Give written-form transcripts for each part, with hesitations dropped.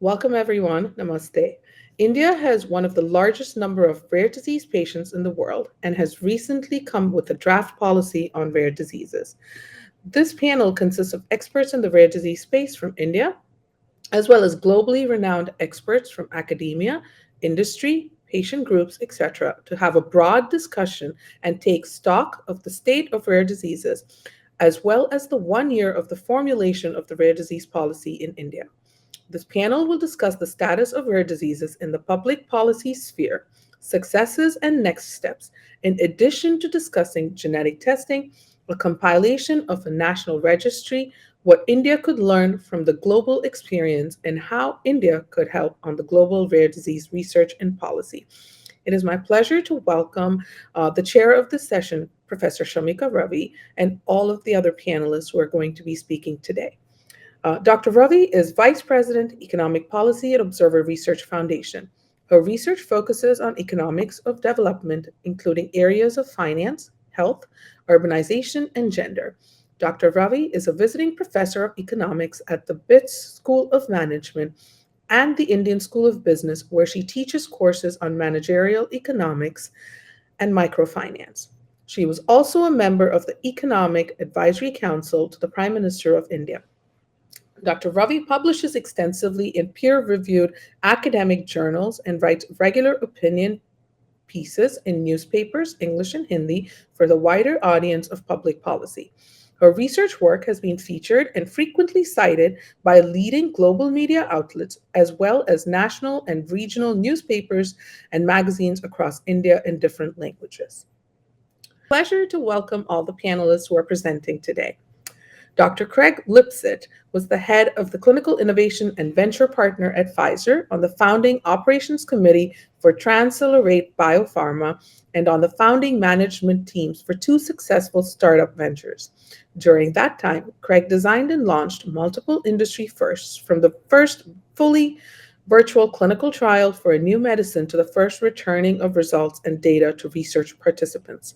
Welcome everyone. Namaste. India has one of the largest number of rare disease patients in the world and has recently come with a draft policy on rare diseases. This panel consists of experts in the rare disease space from India, as well as globally renowned experts from academia, industry, patient groups, etc., to have a broad discussion and take stock of the state of rare diseases, as well as the 1 year of the formulation of the rare disease policy in India. This panel will discuss the status of rare diseases in the public policy sphere, successes and next steps, in addition to discussing genetic testing, a compilation of a national registry, what India could learn from the global experience, and how India could help on the global rare disease research and policy. It is my pleasure to welcome the chair of this session, Professor Shamika Ravi, and all of the other panelists who are going to be speaking today. Dr. Ravi is Vice President, Economic Policy at Observer Research Foundation. Her research focuses on economics of development, including areas of finance, health, urbanization, and gender. Dr. Ravi is a visiting professor of economics at the BITS School of Management and the Indian School of Business, where she teaches courses on managerial economics and microfinance. She was also a member of the Economic Advisory Council to the Prime Minister of India. Dr. Ravi publishes extensively in peer reviewed academic journals and writes regular opinion pieces in newspapers, English and Hindi, for the wider audience of public policy. Her research work has been featured and frequently cited by leading global media outlets, as well as national and regional newspapers and magazines across India in different languages. Pleasure to welcome all the panelists who are presenting today. Dr. Craig Lipset was the head of the Clinical Innovation and Venture Partner at Pfizer on the founding Operations Committee for Transcelerate Biopharma and on the founding management teams for two successful startup ventures. During that time, Craig designed and launched multiple industry firsts, from the first fully virtual clinical trial for a new medicine to the first returning of results and data to research participants.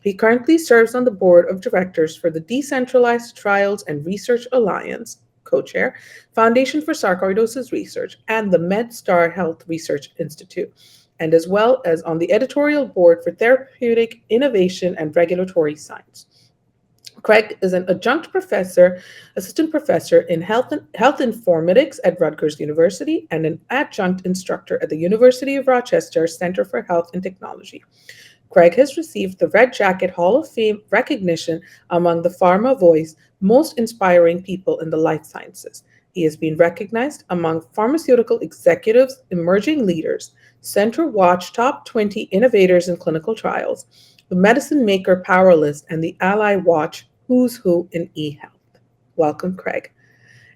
He currently serves on the board of directors for the Decentralized Trials and Research Alliance, co-chair, Foundation for Sarcoidosis Research, and the MedStar Health Research Institute, and as well as on the editorial board for Therapeutic Innovation and Regulatory Science. Craig is an adjunct professor, assistant professor in health informatics at Rutgers University, and an adjunct instructor at the University of Rochester Center for Health and Technology. Craig has received the Red Jacket Hall of Fame recognition among the Pharma Voice Most Inspiring People in the Life Sciences. He has been recognized among pharmaceutical executives, emerging leaders, Center Watch Top 20 Innovators in Clinical Trials, the Medicine Maker Power List, and the Ally Watch Who's Who in eHealth. Welcome, Craig.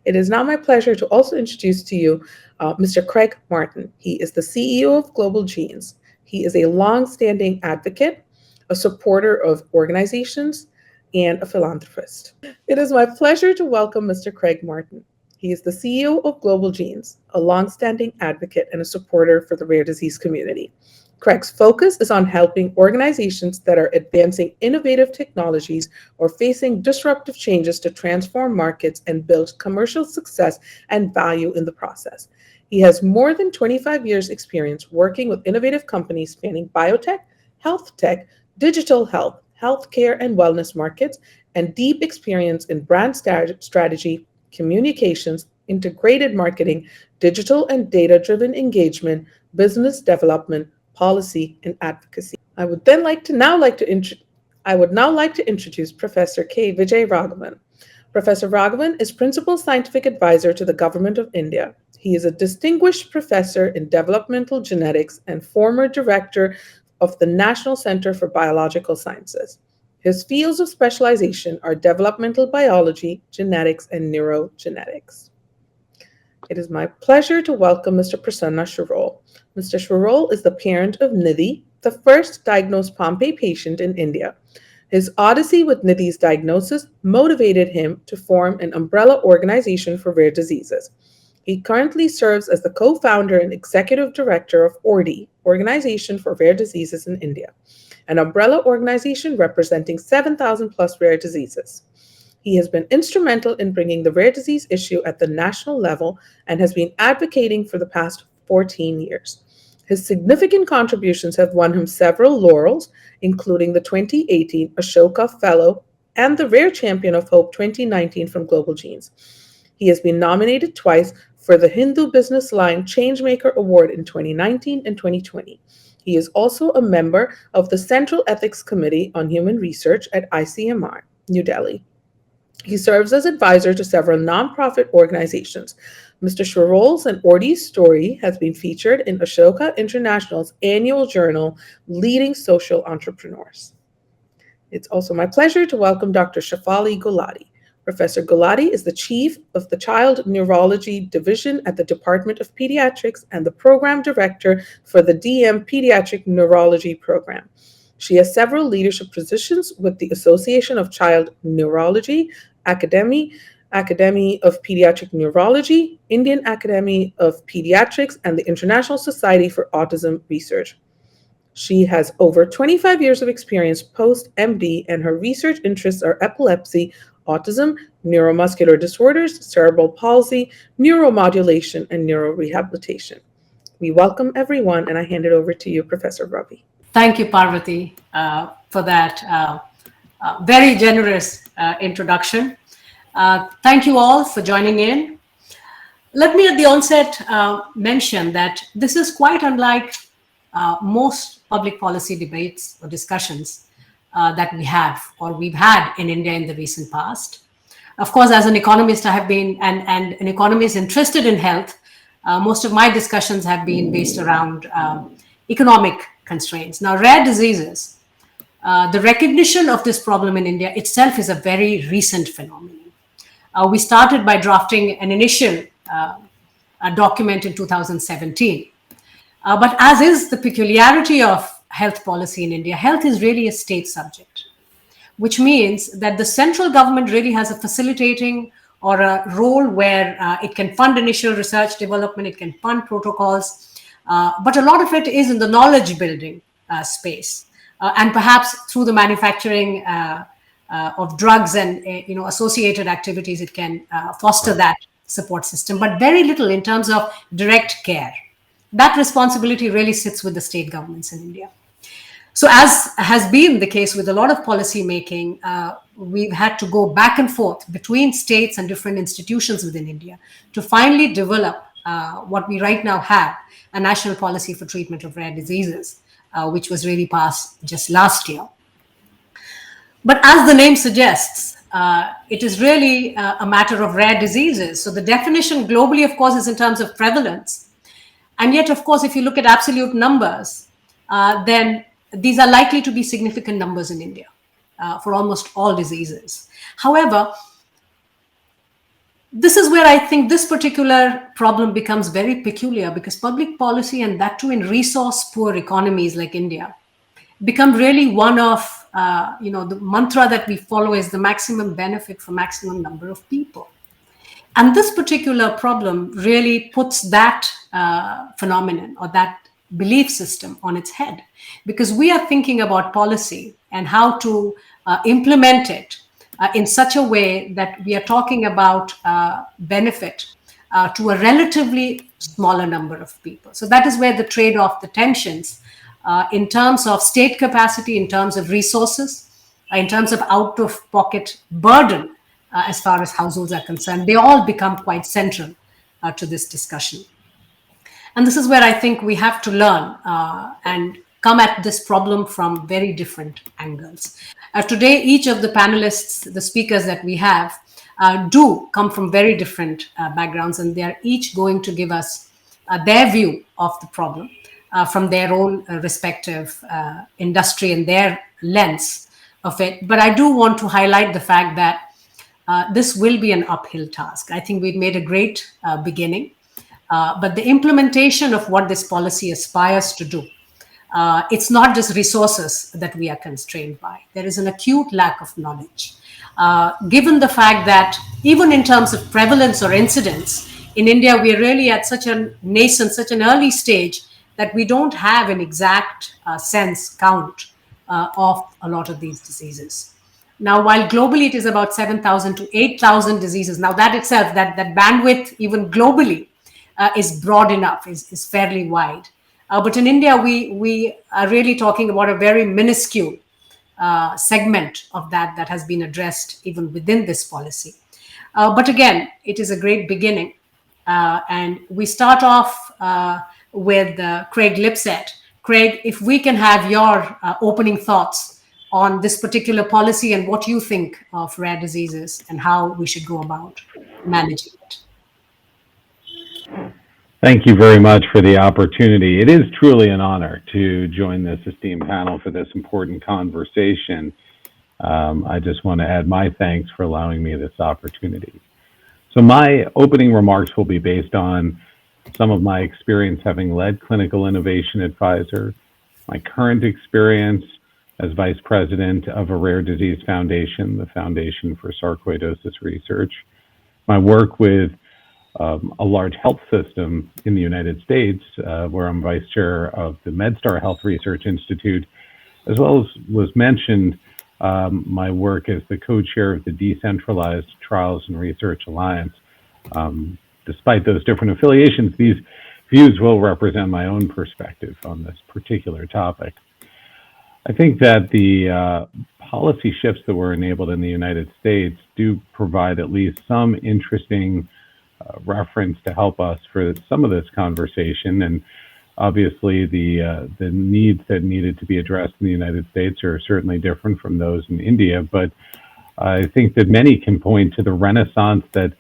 It is now my pleasure to also introduce to you Mr. Craig Martin. He is the CEO of Global Genes. He is a long-standing advocate, a supporter of organizations, and a philanthropist. It is my pleasure to welcome Mr. Craig Martin. He is the CEO of Global Genes, a long-standing advocate and a supporter for the rare disease community. Craig's focus is on helping organizations that are advancing innovative technologies or facing disruptive changes to transform markets and build commercial success and value in the process. He has more than 25 years' experience working with innovative companies spanning biotech, health tech, digital health, healthcare and wellness markets, and deep experience in brand strategy, communications, integrated marketing, digital and data-driven engagement, business development, policy, and advocacy. I would now like to introduce Professor K. Vijay Raghavan. Professor Raghavan is Principal Scientific Advisor to the Government of India. He is a distinguished professor in developmental genetics and former director of the National Center for Biological Sciences. His fields of specialization are developmental biology, genetics, and neurogenetics. It is my pleasure to welcome Mr. Prasanna Shirol. Mr. Shirol is the parent of Nidhi, the first diagnosed Pompe patient in India. His odyssey with Nidhi's diagnosis motivated him to form an umbrella organization for rare diseases. He currently serves as the co-founder and executive director of ORDI, Organization for Rare Diseases in India, an umbrella organization representing 7,000 plus rare diseases. He has been instrumental in bringing the rare disease issue at the national level and has been advocating for the past 14 years. His significant contributions have won him several laurels, including the 2018 Ashoka Fellow and the Rare Champion of Hope 2019 from Global Genes. He has been nominated twice for the Hindu Business Line Changemaker Award in 2019 and 2020. He is also a member of the Central Ethics Committee on Human Research at ICMR, New Delhi. He serves as advisor to several nonprofit organizations. Mr. Sherol's and Orti's story has been featured in Ashoka International's annual journal, Leading Social Entrepreneurs. It's also my pleasure to welcome Dr. Shefali Gulati. Professor Gulati is the chief of the Child Neurology Division at the Department of Pediatrics and the program director for the DM Pediatric Neurology Program. She has several leadership positions with the Association of Child Neurology, Academy of Pediatric Neurology, Indian Academy of Pediatrics, and the International Society for Autism Research. She has over 25 years of experience post-MD, and her research interests are epilepsy, autism, neuromuscular disorders, cerebral palsy, neuromodulation, and neurorehabilitation. We welcome everyone, and I hand it over to you, Professor Ravi. Thank you, Parvati, for that very generous introduction. Thank you all for joining in. Let me at the onset mention that this is quite unlike most public policy debates or discussions that we have or we've had in India in the recent past. Of course, as an economist, I have been, and an economist interested in health, most of my discussions have been based around economic constraints. Now, rare diseases, the recognition of this problem in India itself is a very recent phenomenon. We started by drafting an initial document in 2017. But as is the peculiarity of health policy in India, health is really a state subject, which means that the central government really has a facilitating or a role where it can fund initial research development, it can fund protocols, but a lot of it is in the knowledge building space, and perhaps through the manufacturing of drugs and associated activities, it can foster that support system, but very little in terms of direct care. That responsibility really sits with the state governments in India. So as has been the case with a lot of policy making, we've had to go back and forth between states and different institutions within India to finally develop what we right now have, a national policy for treatment of rare diseases, which was really passed just last year. But as the name suggests, it is really a matter of rare diseases. So the definition globally, of course, is in terms of prevalence. And yet, of course, if you look at absolute numbers, then these are likely to be significant numbers in India for almost all diseases. However, this is where I think this particular problem becomes very peculiar, because public policy, and that too in resource-poor economies like India, become really one of, the mantra that we follow is the maximum benefit for maximum number of people. And this particular problem really puts that phenomenon or that belief system on its head, because we are thinking about policy and how to implement it in such a way that we are talking about benefit to a relatively smaller number of people. So that is where the trade-off, the tensions in terms of state capacity, in terms of resources, in terms of out-of-pocket burden, as far as households are concerned, they all become quite central to this discussion. And this is where I think we have to learn and come at this problem from very different angles. Today, each of the panelists, the speakers that we have, do come from very different backgrounds, and they are each going to give us their view of the problem from their own respective industry and their lens of it. But I do want to highlight the fact that this will be an uphill task. I think we've made a great beginning, but the implementation of what this policy aspires to do, it's not just resources that we are constrained by. There is an acute lack of knowledge. Given the fact that even in terms of prevalence or incidence, in India, we are really at such a nascent, such an early stage that we don't have an exact count of a lot of these diseases. Now, while globally it is about 7,000 to 8,000 diseases, now that itself, that bandwidth, even globally, is broad enough, is fairly wide. But in India, we are really talking about a very minuscule segment of that has been addressed even within this policy. But again, it is a great beginning. And we start off with Craig Lipset. Craig, if we can have your opening thoughts on this particular policy and what you think of rare diseases and how we should go about managing it. Thank you very much for the opportunity. It is truly an honor to join this esteemed panel for this important conversation. I just want to add my thanks for allowing me this opportunity. So my opening remarks will be based on some of my experience having led clinical innovation advisor, my current experience as vice president of a rare disease foundation, the Foundation for Sarcoidosis Research, my work with a large health system in the United States, where I'm vice chair of the MedStar Health Research Institute, as well as was mentioned, my work as the co-chair of the Decentralized Trials and Research Alliance. Despite those different affiliations, these views will represent my own perspective on this particular topic. I think that the policy shifts that were enabled in the United States do provide at least some interesting reference to help us for some of this conversation. And obviously the needs that needed to be addressed in the United States are certainly different from those in India. But I think that many can point to the renaissance that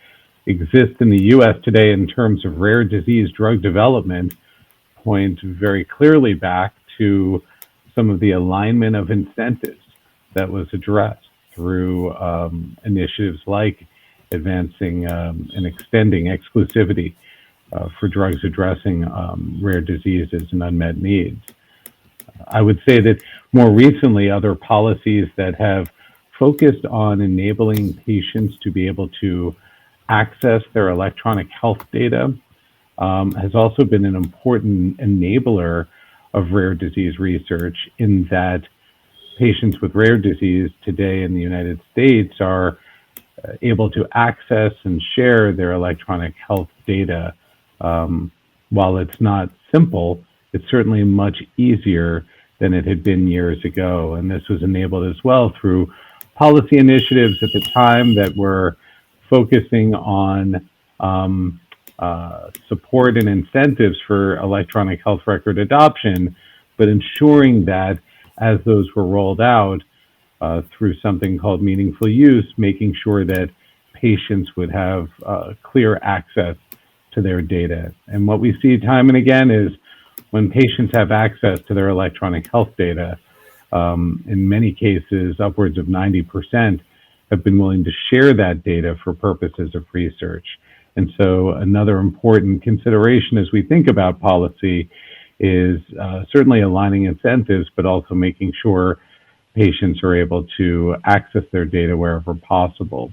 exists in the US today in terms of rare disease drug development, point very clearly back to some of the alignment of incentives that was addressed through initiatives like advancing and extending exclusivity for drugs addressing rare diseases and unmet needs. I would say that more recently, other policies that have focused on enabling patients to be able to access their electronic health data has also been an important enabler of rare disease research, in that patients with rare disease today in the United States are able to access and share their electronic health data. While it's not simple, it's certainly much easier than it had been years ago. And this was enabled as well through policy initiatives at the time that were focusing on support and incentives for electronic health record adoption, but ensuring that as those were rolled out, through something called meaningful use, making sure that patients would have clear access to their data. And what we see time and again is when patients have access to their electronic health data, in many cases, upwards of 90% have been willing to share that data for purposes of research. And so another important consideration as we think about policy is certainly aligning incentives, but also making sure patients are able to access their data wherever possible.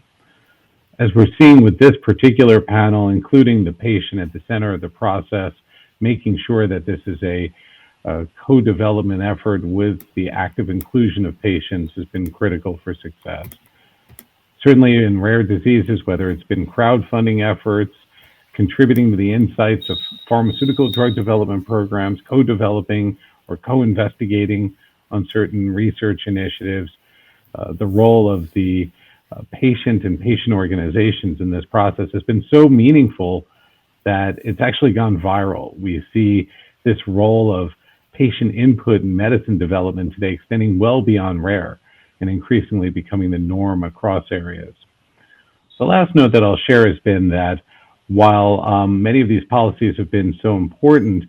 As we're seeing with this particular panel, including the patient at the center of the process, making sure that this is a co-development effort with the active inclusion of patients has been critical for success. Certainly in rare diseases, whether it's been crowdfunding efforts, contributing to the insights of pharmaceutical drug development programs, co-developing or co-investigating on certain research initiatives, the role of the patient and patient organizations in this process has been so meaningful that it's actually gone viral. We see this role of patient input in medicine development today extending well beyond rare and increasingly becoming the norm across areas. The last note that I'll share has been that while many of these policies have been so important,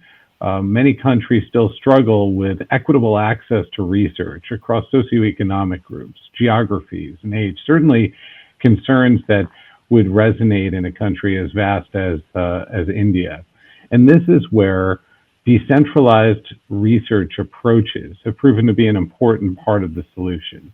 many countries still struggle with equitable access to research across socioeconomic groups, geographies, and age. Certainly concerns that would resonate in a country as vast as India. And this is where decentralized research approaches have proven to be an important part of the solution.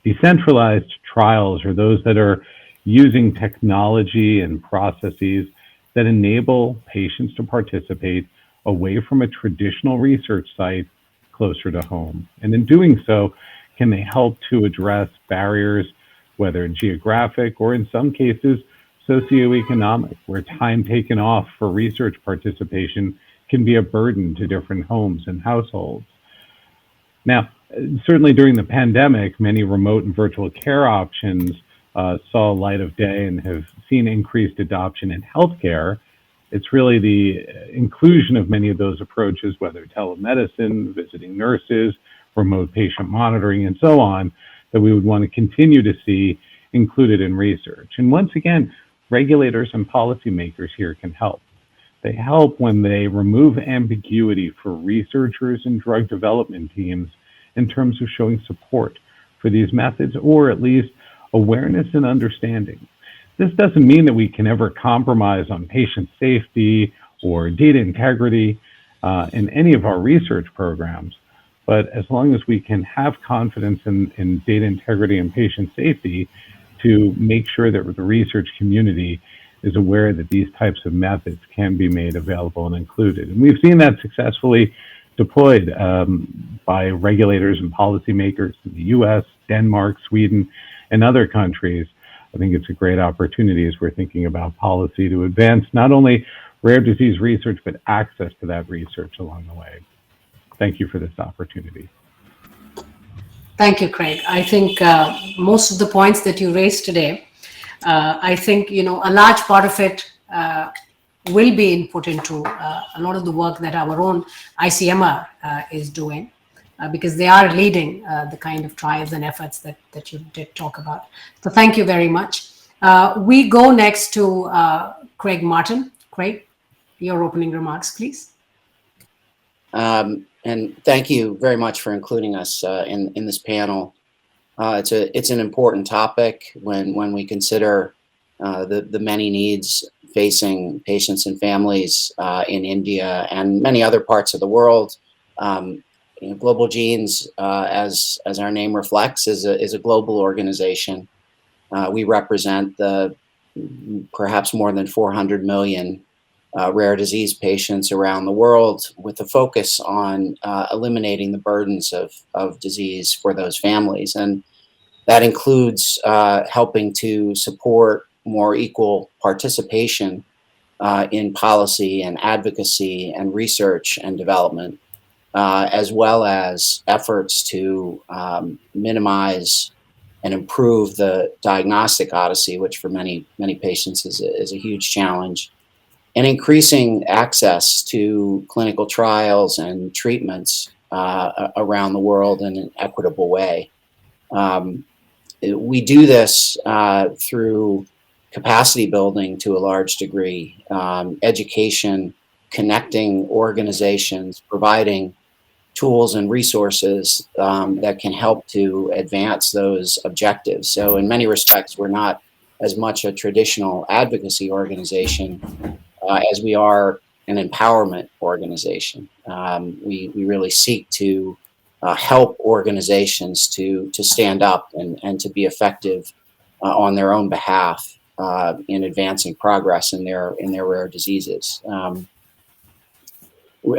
Decentralized trials are those that are using technology and processes that enable patients to participate away from a traditional research site closer to home. And in doing so, can they help to address barriers, whether geographic or in some cases socioeconomic, where time taken off for research participation can be a burden to different homes and households. Now, certainly during the pandemic, many remote and virtual care options saw light of day and have seen increased adoption in healthcare. It's really the inclusion of many of those approaches, whether telemedicine, visiting nurses, remote patient monitoring, and so on, that we would want to continue to see included in research. And once again, regulators and policymakers here can help. They help when they remove ambiguity for researchers and drug development teams in terms of showing support for these methods, or at least awareness and understanding. This doesn't mean that we can ever compromise on patient safety or data integrity in any of our research programs, but as long as we can have confidence in data integrity and patient safety to make sure that the research community is aware that these types of methods can be made available and included. And we've seen that successfully deployed by regulators and policymakers in the US, Denmark, Sweden, and other countries. I think it's a great opportunity as we're thinking about policy to advance not only rare disease research, but access to that research along the way. Thank you for this opportunity. Thank you, Craig. I think most of the points that you raised today, I think, a large part of it will be input into a lot of the work that our own ICMR is doing. Because they are leading the kind of trials and efforts that you did talk about. So thank you very much. We go next to Craig Martin. Craig, your opening remarks, please. And thank you very much for including us in this panel. It's an important topic when we consider the many needs facing patients and families in India and many other parts of the world. Global Genes, as our name reflects, is a global organization. We represent the perhaps more than 400 million rare disease patients around the world, with a focus on eliminating the burdens of disease for those families. And that includes helping to support more equal participation in policy and advocacy and research and development. As well as efforts to minimize and improve the diagnostic odyssey, which for many patients is a huge challenge, and increasing access to clinical trials and treatments around the world in an equitable way. We do this through capacity building to a large degree, education, connecting organizations, providing tools and resources that can help to advance those objectives. So in many respects, we're not as much a traditional advocacy organization as we are an empowerment organization. We really seek to help organizations to stand up and to be effective on their own behalf in advancing progress in their rare diseases.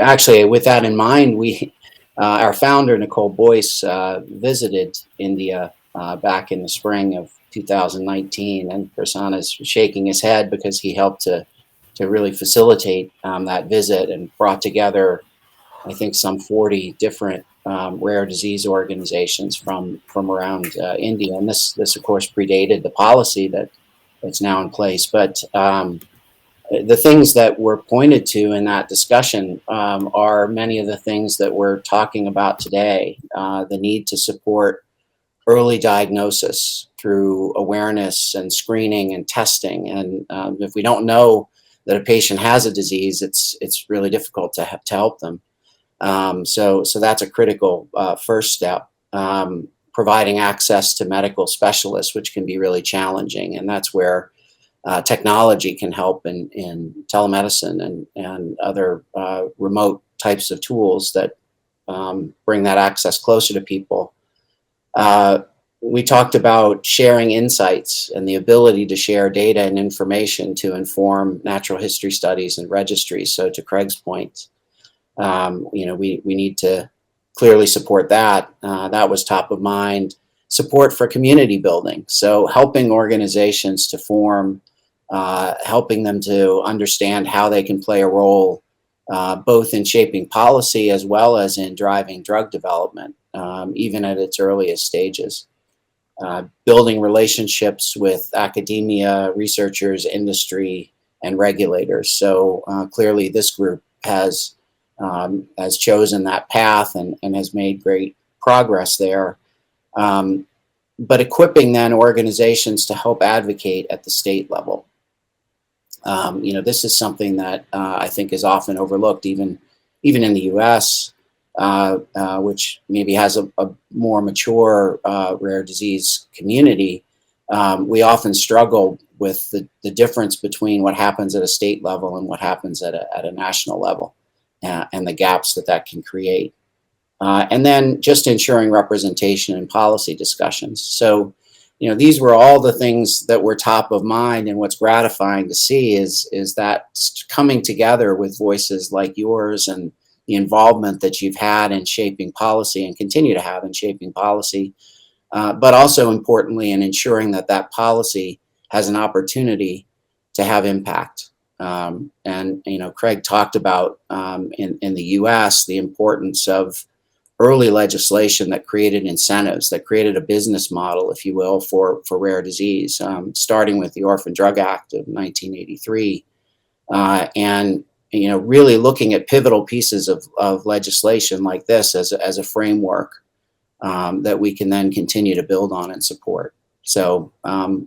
Actually, with that in mind, our founder, Nicole Boyce, visited India back in the spring of 2019, and Prasanna's shaking his head because he helped to really facilitate that visit and brought together, I think, some 40 different rare disease organizations from around India. And this, of course, predated the policy that's now in place. But the things that were pointed to in that discussion are many of the things that we're talking about today. The need to support early diagnosis through awareness and screening and testing. And if we don't know that a patient has a disease, it's really difficult to help them. So that's a critical first step. Providing access to medical specialists, which can be really challenging. And that's where technology can help in telemedicine and other remote types of tools that bring that access closer to people. We talked about sharing insights and the ability to share data and information to inform natural history studies and registries. So to Craig's point, we need to clearly support that. That was top of mind. Support for community building. So helping organizations to form, helping them to understand how they can play a role both in shaping policy as well as in driving drug development, even at its earliest stages. Building relationships with academia, researchers, industry, and regulators. So clearly this group has chosen that path and has made great progress there. But equipping then organizations to help advocate at the state level. This is something that I think is often overlooked, even in the U.S., which maybe has a more mature rare disease community. We often struggle with the difference between what happens at a state level and what happens at a national level, and the gaps that can create. And then just ensuring representation in policy discussions. So, these were all the things that were top of mind, and what's gratifying to see is that coming together with voices like yours and the involvement that you've had in shaping policy and continue to have in shaping policy, but also importantly in ensuring that policy has an opportunity to have impact. And Craig talked about in the US the importance of early legislation that created incentives, that created a business model, if you will, for rare disease, starting with the Orphan Drug Act of 1983, and really looking at pivotal pieces of legislation like this as a framework that we can then continue to build on and support. So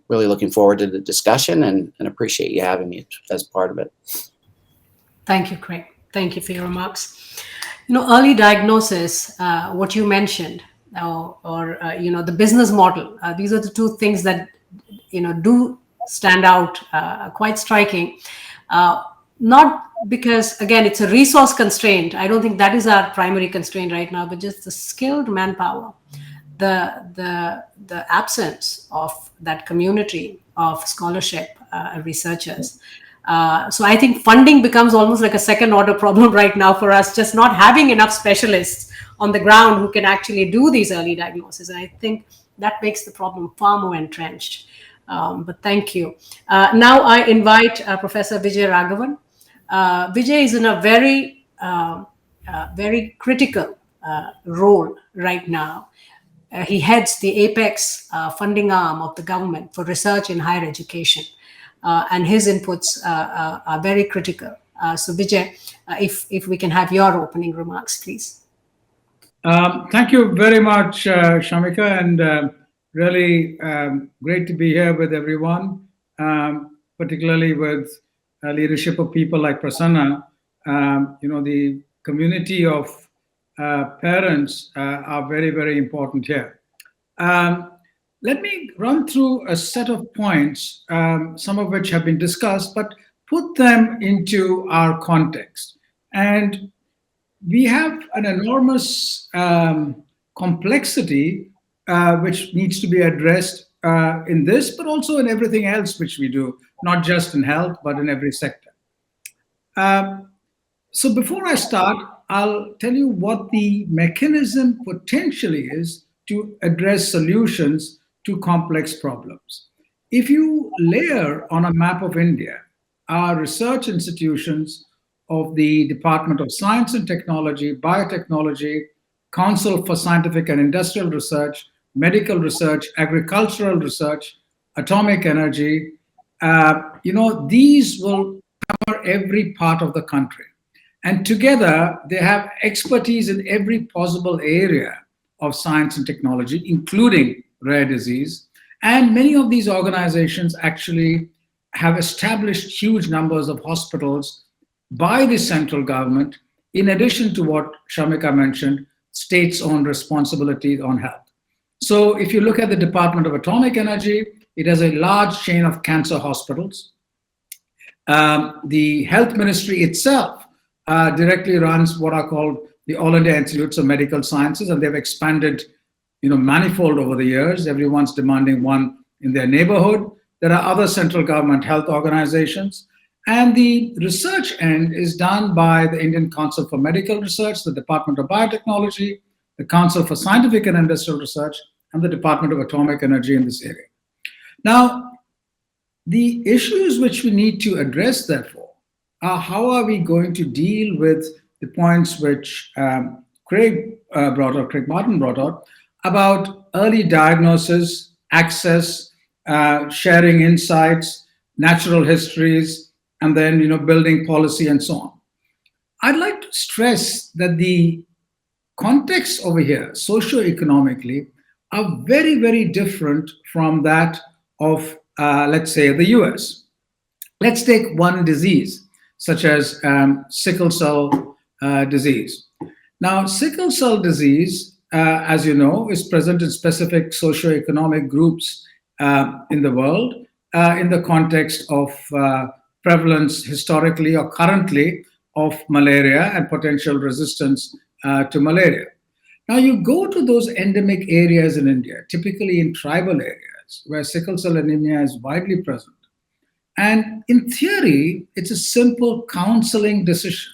really looking forward to the discussion and appreciate you having me as part of it. Thank you, Craig. Thank you for your remarks. Early diagnosis, what you mentioned, or the business model, these are the two things that, do stand out, quite striking. Not because, again, it's a resource constraint. I don't think that is our primary constraint right now, but just the skilled manpower, the absence of that community of scholarship researchers. So I think funding becomes almost like a second order problem right now for us, just not having enough specialists on the ground who can actually do these early diagnoses. And I think that makes the problem far more entrenched. But thank you. Now I invite Professor Vijay Raghavan. Vijay is in a very critical role right now. He heads the APEX funding arm of the government for research in higher education. And his inputs are very critical. So Vijay, if we can have your opening remarks, please. Thank you very much, Shamika, and really great to be here with everyone, particularly with leadership of people like Prasanna. The community of parents are very, very important here. Let me run through a set of points, some of which have been discussed, but put them into our context. And we have an enormous complexity which needs to be addressed in this, but also in everything else which we do, not just in health, but in every sector. So before I start, I'll tell you what the mechanism potentially is to address solutions to complex problems. If you layer on a map of India, our research institutions of the Department of Science and Technology, Biotechnology, Council for Scientific and Industrial Research, Medical Research, Agricultural Research, Atomic Energy, these will cover every part of the country. And together, they have expertise in every possible area of science and technology, including rare disease. And many of these organizations actually have established huge numbers of hospitals by the central government, in addition to what Shamika mentioned, states' own responsibility on health. So if you look at the Department of Atomic Energy, it has a large chain of cancer hospitals. The health ministry itself directly runs what are called the All India Institutes of Medical Sciences, and they've expanded manifold over the years. Everyone's demanding one in their neighborhood. There are other central government health organizations. And the research end is done by the Indian Council for Medical Research, the Department of Biotechnology, the Council for Scientific and Industrial Research, and the Department of Atomic Energy in this area. Now, the issues which we need to address, therefore, are how are we going to deal with the points which Craig Martin brought out about early diagnosis, access, sharing insights, natural histories, and then building policy and so on. I'd like to stress that the context over here, socio-economically, are very, very different from that of, let's say, the US. Let's take one disease, such as sickle cell disease. Now, sickle cell disease, as you know, is present in specific socioeconomic groups in the world in the context of prevalence historically or currently of malaria and potential resistance to malaria. Now, you go to those endemic areas in India, typically in tribal areas, where sickle cell anemia is widely present. And in theory, it's a simple counseling decision,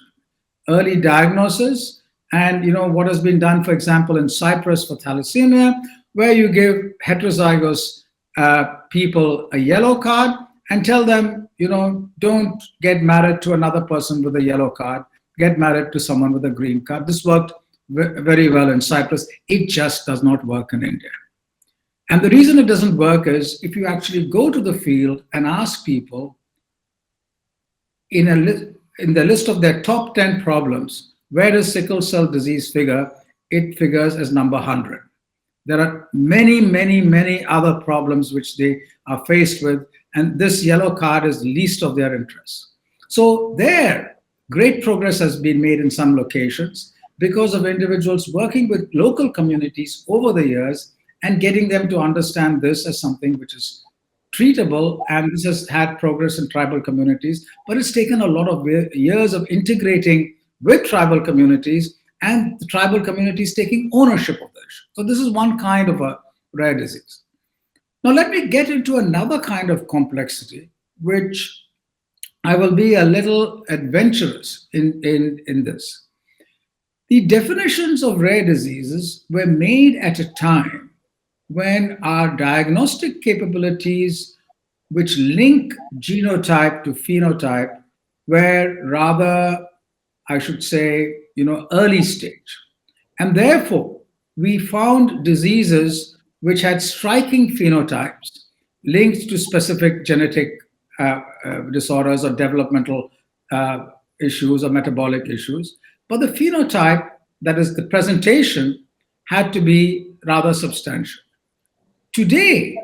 early diagnosis, and what has been done, for example, in Cyprus for thalassemia, where you give heterozygous people a yellow card and tell them, don't get married to another person with a yellow card, get married to someone with a green card. This worked very well in Cyprus. It just does not work in India. And the reason it doesn't work is if you actually go to the field and ask people in the list of their top 10 problems, where does sickle cell disease figure? It figures as number 100. There are many, many, many other problems which they are faced with, and this yellow card is least of their interest. So there, great progress has been made in some locations because of individuals working with local communities over the years and getting them to understand this as something which is treatable, and this has had progress in tribal communities, but it's taken a lot of years of integrating with tribal communities and the tribal communities taking ownership of the issue. So this is one kind of a rare disease. Now let me get into another kind of complexity, which I will be a little adventurous in this. The definitions of rare diseases were made at a time when our diagnostic capabilities, which link genotype to phenotype, were rather, I should say, early stage. And therefore, we found diseases which had striking phenotypes linked to specific genetic disorders or developmental issues or metabolic issues. But the phenotype, that is the presentation, had to be rather substantial. Today,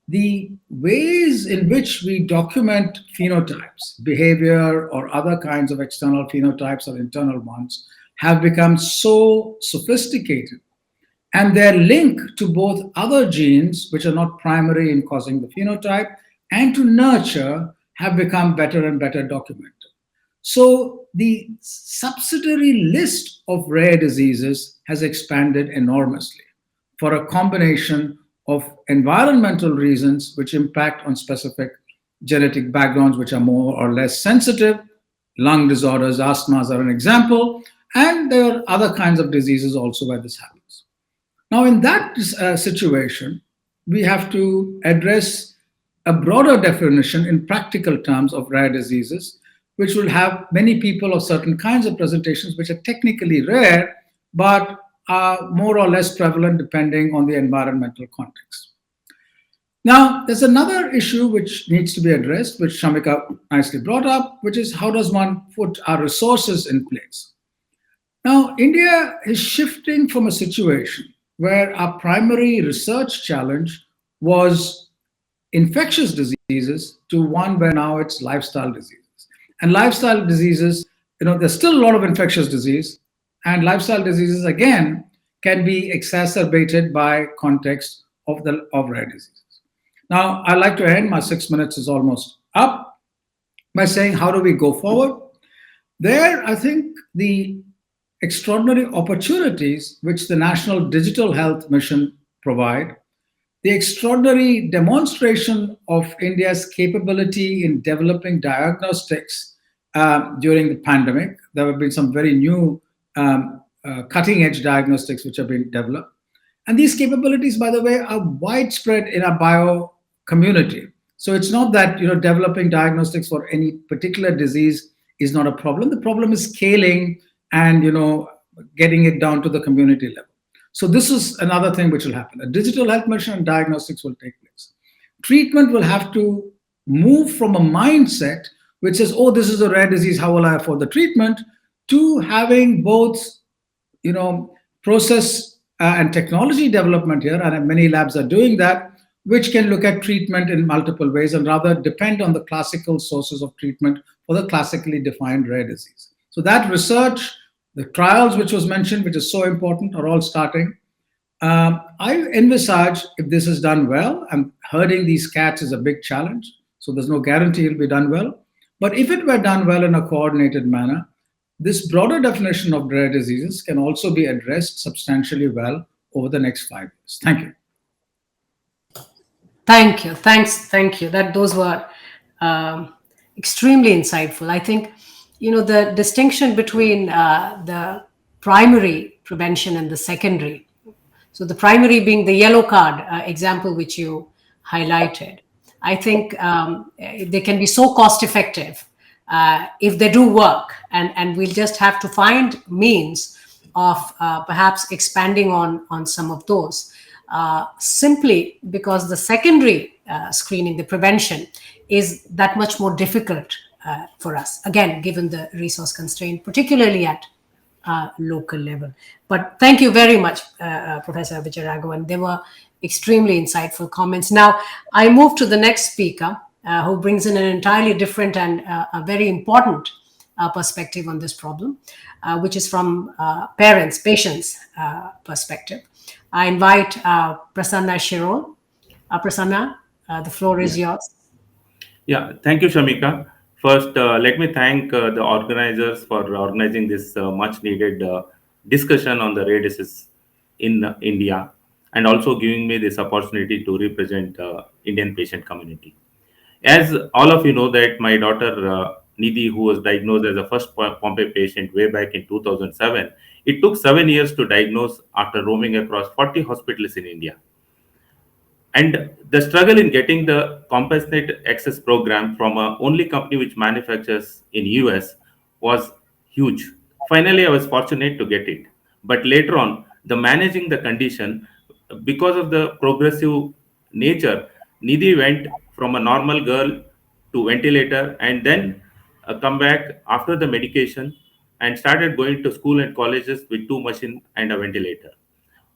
the ways in which we document phenotypes, behavior or other kinds of external phenotypes or internal ones, have become so sophisticated, and their link to both other genes, which are not primary in causing the phenotype, and to nurture have become better and better documented. So the subsidiary list of rare diseases has expanded enormously for a combination of environmental reasons which impact on specific genetic backgrounds which are more or less sensitive. Lung disorders, asthmas are an example, and there are other kinds of diseases also where this happens. Now, in that situation, we have to address a broader definition in practical terms of rare diseases, which will have many people of certain kinds of presentations which are technically rare, but are more or less prevalent depending on the environmental context. Now, there's another issue which needs to be addressed, which Shamika nicely brought up, which is how does one put our resources in place? Now, India is shifting from a situation where our primary research challenge was infectious diseases to one where now it's lifestyle diseases. And lifestyle diseases, there's still a lot of infectious disease, and lifestyle diseases, again, can be exacerbated by context of rare diseases. Now, I'd like to end, my 6 minutes is almost up, by saying how do we go forward? There, I think the extraordinary opportunities which the National Digital Health Mission provide, the extraordinary demonstration of India's capability in developing diagnostics during the pandemic. There have been some very new cutting edge diagnostics which have been developed. And these capabilities, by the way, are widespread in our bio community. So it's not that developing diagnostics for any particular disease is not a problem. The problem is scaling and getting it down to the community level. So this is another thing which will happen. A digital health mission and diagnostics will take place. Treatment will have to move from a mindset which says, oh, this is a rare disease, how will I afford the treatment, to having both process and technology development here, and many labs are doing that, which can look at treatment in multiple ways and rather depend on the classical sources of treatment for the classically defined rare disease. So that research, the trials which was mentioned, which is so important, are all starting. I envisage, if this is done well, and herding these cats is a big challenge, so there's no guarantee it'll be done well. But if it were done well in a coordinated manner, this broader definition of rare diseases can also be addressed substantially well over the next 5 years. Thank you. Thank you. Thank you. Those were extremely insightful. I think, the distinction between the primary prevention and the secondary. So the primary being the yellow card example which you highlighted. I think they can be so cost effective if they do work, and we'll just have to find means of perhaps expanding on some of those. Simply because the secondary screening, the prevention, is that much more difficult for us, again, given the resource constraint, particularly at local level. But thank you very much, Professor Vijayaraghavan. They were extremely insightful comments. Now, I move to the next speaker, who brings in an entirely different and a very important perspective on this problem, which is from patients' perspective. I invite Prasanna Shirol. Prasanna, the floor is yours. Yeah, thank you, Shamika. First, let me thank the organizers for organizing this much needed discussion on the rare disease in India, and also giving me this opportunity to represent Indian patient community. As all of you know that my daughter Nidhi, who was diagnosed as a first Pompe patient way back in 2007, it took 7 years to diagnose after roaming across 40 hospitals in India. And the struggle in getting the compassionate access program from a only company which manufactures in US was huge. Finally, I was fortunate to get it. But later on, the managing the condition, because of the progressive nature, Nidhi went from a normal girl to ventilator, and then come back after the medication and started going to school and colleges with 2 machines and a ventilator.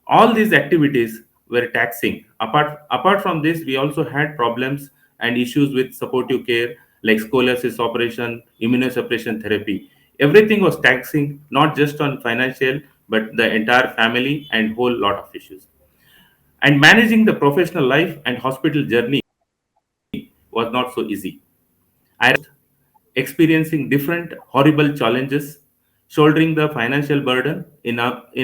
All these activities were taxing. Apart from this, we also had problems and issues with supportive care like scoliosis operation, immunosuppression therapy. Everything was taxing, not just on financial, but the entire family and whole lot of issues. And managing the professional life and hospital journey was not so easy. I was experiencing different horrible challenges, shouldering the financial burden in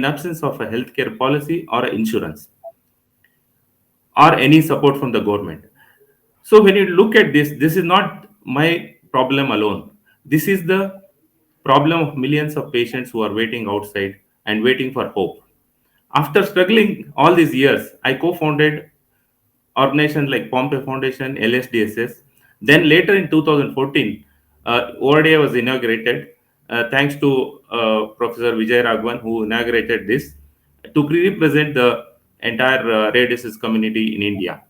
absence of a healthcare policy or insurance or any support from the government. So when you look at this, this is not my problem alone. This is the problem of millions of patients who are waiting outside and waiting for hope. After struggling all these years, I co-founded organizations like Pompe Foundation, LSDSS. Then later in 2014, ORDA was inaugurated, thanks to Professor Vijay Raghavan, who inaugurated this to represent the entire rare disease community in India.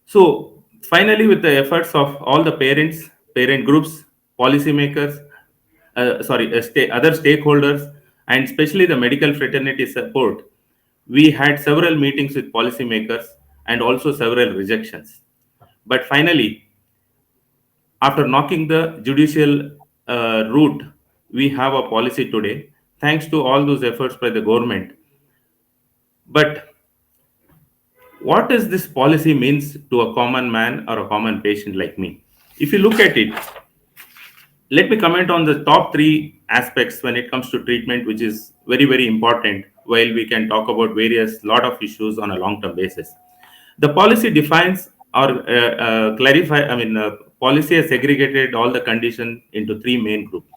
So finally, with the efforts of all the parents, parent groups, policymakers, other stakeholders, and especially the medical fraternity support, we had several meetings with policymakers and also several rejections. But finally, after knocking the judicial route, we have a policy today, thanks to all those efforts by the government. But what does this policy means to a common man or a common patient like me? If you look at it, let me comment on the top 3 aspects when it comes to treatment, which is very, very important, while we can talk about various lot of issues on a long-term basis. The policy defines or policy has segregated all the conditions into 3 main groups.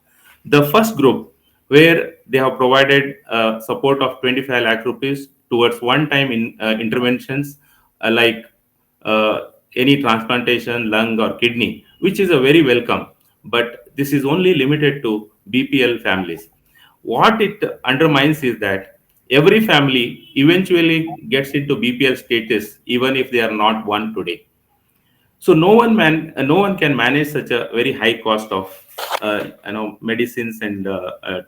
The first group, where they have provided support of 25 lakh rupees towards one-time interventions like any transplantation, lung or kidney, which is a very welcome. But this is only limited to BPL families. What it undermines is that every family eventually gets into BPL status, even if they are not one today. So no one can manage such a very high cost of medicines and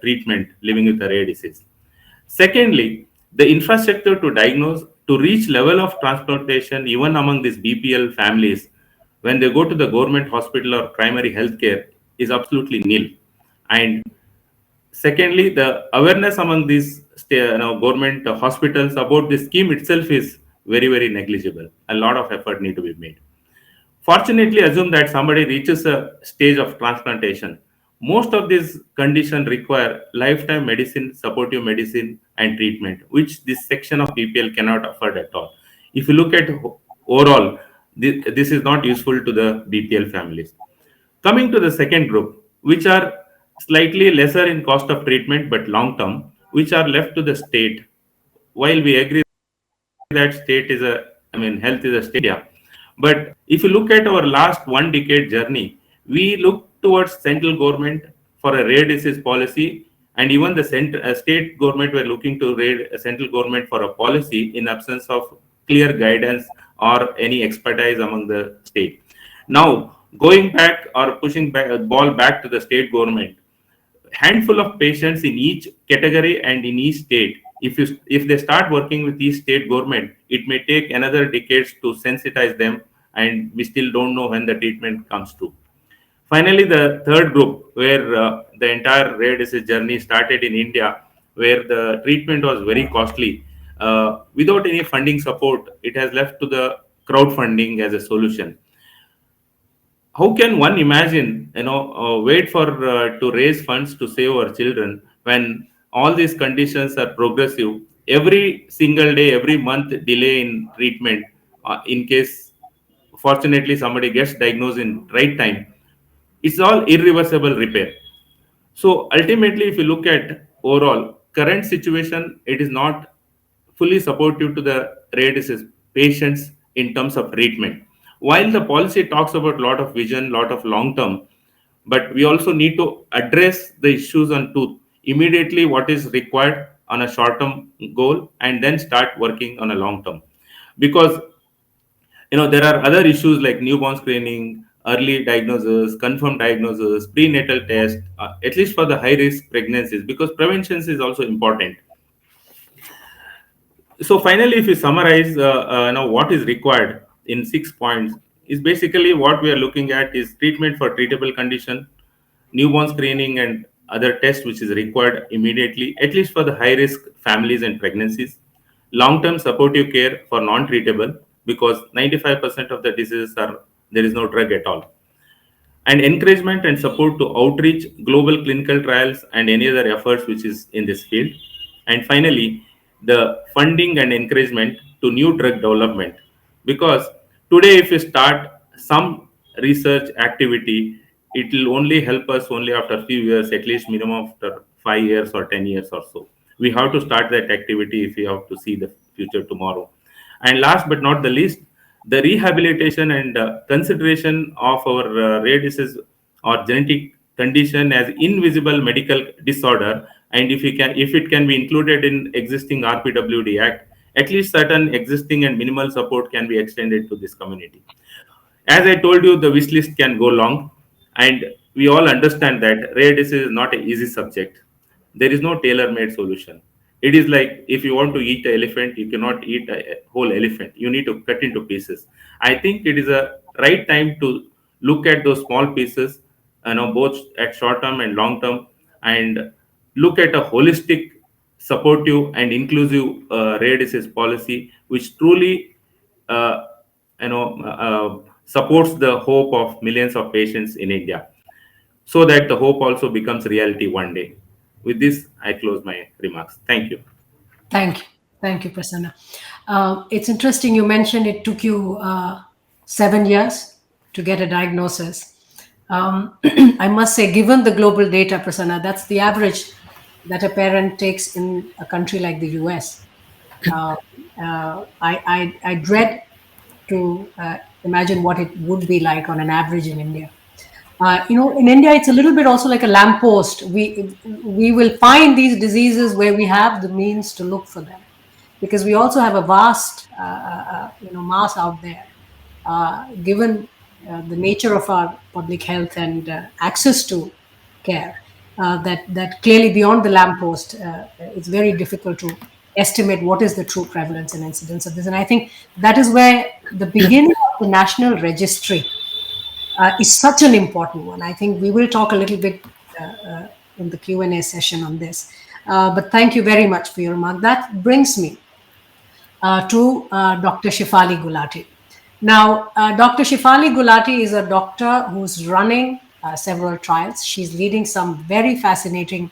treatment living with a rare disease. Secondly, the infrastructure to diagnose to reach level of transplantation even among these BPL families when they go to the government hospital or primary healthcare is absolutely nil. And secondly, the awareness among these government hospitals about the scheme itself is very negligible. A lot of effort need to be made. Fortunately, assume that somebody reaches a stage of transplantation. Most of these conditions require lifetime medicine, supportive medicine, and treatment, which this section of PPL cannot afford at all. If you look at overall, this is not useful to the BPL families. Coming to the second group, which are slightly lesser in cost of treatment but long term, which are left to the state. While we agree that state is a, I mean, health is a state, yeah. But if you look at our last 1 decade journey, we look towards central government for a rare disease policy, and even the state government were looking to central government for a policy in absence of clear guidance or any expertise among the state. Now, going back or pushing back a ball back to the state government, handful of patients in each category and in each state, if they start working with each state government, it may take another decades to sensitize them, and we still don't know when the treatment comes to. Finally, the third group, where the entire rare disease journey started in India, where the treatment was very costly, without any funding support, it has left to the crowdfunding as a solution. How can one imagine, wait for to raise funds to save our children when all these conditions are progressive? Every single day, every month delay in treatment, in case fortunately somebody gets diagnosed in right time, it's all irreversible repair. So ultimately, if you look at overall current situation, it is not fully supportive to the rare disease patients in terms of treatment. While the policy talks about a lot of vision, lot of long term, but we also need to address the issues on two immediately what is required on a short term goal and then start working on a long term, because there are other issues like newborn screening, early diagnosis, confirmed diagnosis, prenatal test, at least for the high risk pregnancies, because prevention is also important. So finally, if you summarize what is required in 6 points, is basically what we are looking at is treatment for treatable condition, newborn screening and other tests which is required immediately, at least for the high risk families and pregnancies, long term supportive care for non treatable, because 95% of the diseases are there is no drug at all, and encouragement and support to outreach, global clinical trials, and any other efforts which is in this field. And finally, the funding and encouragement to new drug development, because today if you start some research activity, it will only help us only after a few years, at least minimum after 5 years or 10 years or so. We have to start that activity if we have to see the future tomorrow. And last but not the least, the rehabilitation and consideration of our rare disease or genetic condition as invisible medical disorder, and if it can be included in existing RPWD Act, at least certain existing and minimal support can be extended to this community. As I told you, the wish list can go long, and we all understand that rare disease is not an easy subject. There is no tailor-made solution. It is like if you want to eat an elephant, you cannot eat a whole elephant. You need to cut into pieces. I think it is a right time to look at those small pieces, both at short term and long term, and look at a holistic, supportive, and inclusive rare disease policy, which truly, uh, supports the hope of millions of patients in India, so that the hope also becomes reality one day. With this, I close my remarks. Thank you. Thank you. Thank you, Prasanna. It's interesting you mentioned it took you 7 years to get a diagnosis. I must say, given the global data, Prasanna, that's the average that a parent takes in a country like the US. Uh, I dread to imagine what it would be like on an average in India. In India, it's a little bit also like a lamppost. We will find these diseases where we have the means to look for them, because we also have a vast mass out there. Given the nature of our public health and access to care, that clearly beyond the lamppost, it's very difficult to estimate what is the true prevalence and incidence of this. And I think that is where the beginning of the national registry is such an important one. I think we will talk a little bit in the Q&A session on this. But thank you very much for your remark. That brings me to Dr. Shefali Gulati. Now, Dr. Shefali Gulati is a doctor who's running several trials. She's leading some very fascinating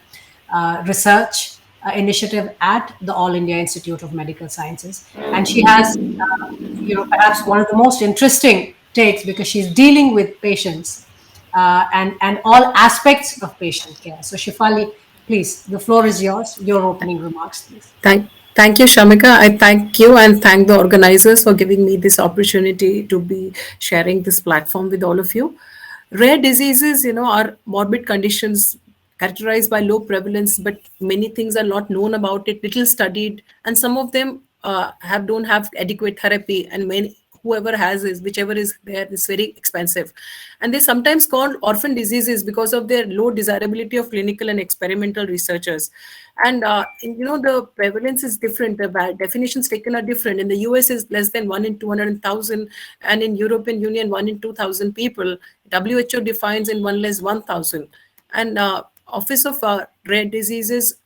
research initiative at the All India Institute of Medical Sciences. And she has, perhaps one of the most interesting takes, because she's dealing with patients and all aspects of patient care. So Shefali, please, the floor is yours. Your opening remarks, please. Thank you, Shamika. I thank you and thank the organizers for giving me this opportunity to be sharing this platform with all of you. Rare diseases, are morbid conditions characterized by low prevalence, but many things are not known about it, little studied, and some of them don't have adequate therapy, and many whoever has is whichever is there is very expensive, and they sometimes called orphan diseases because of their low desirability of clinical and experimental researchers. And the prevalence is different. The definitions taken are different. In the US is less than 1 in 200,000, and in European Union 1 in 2,000 people. WHO defines in 1 less 1,000. And Office of Rare Diseases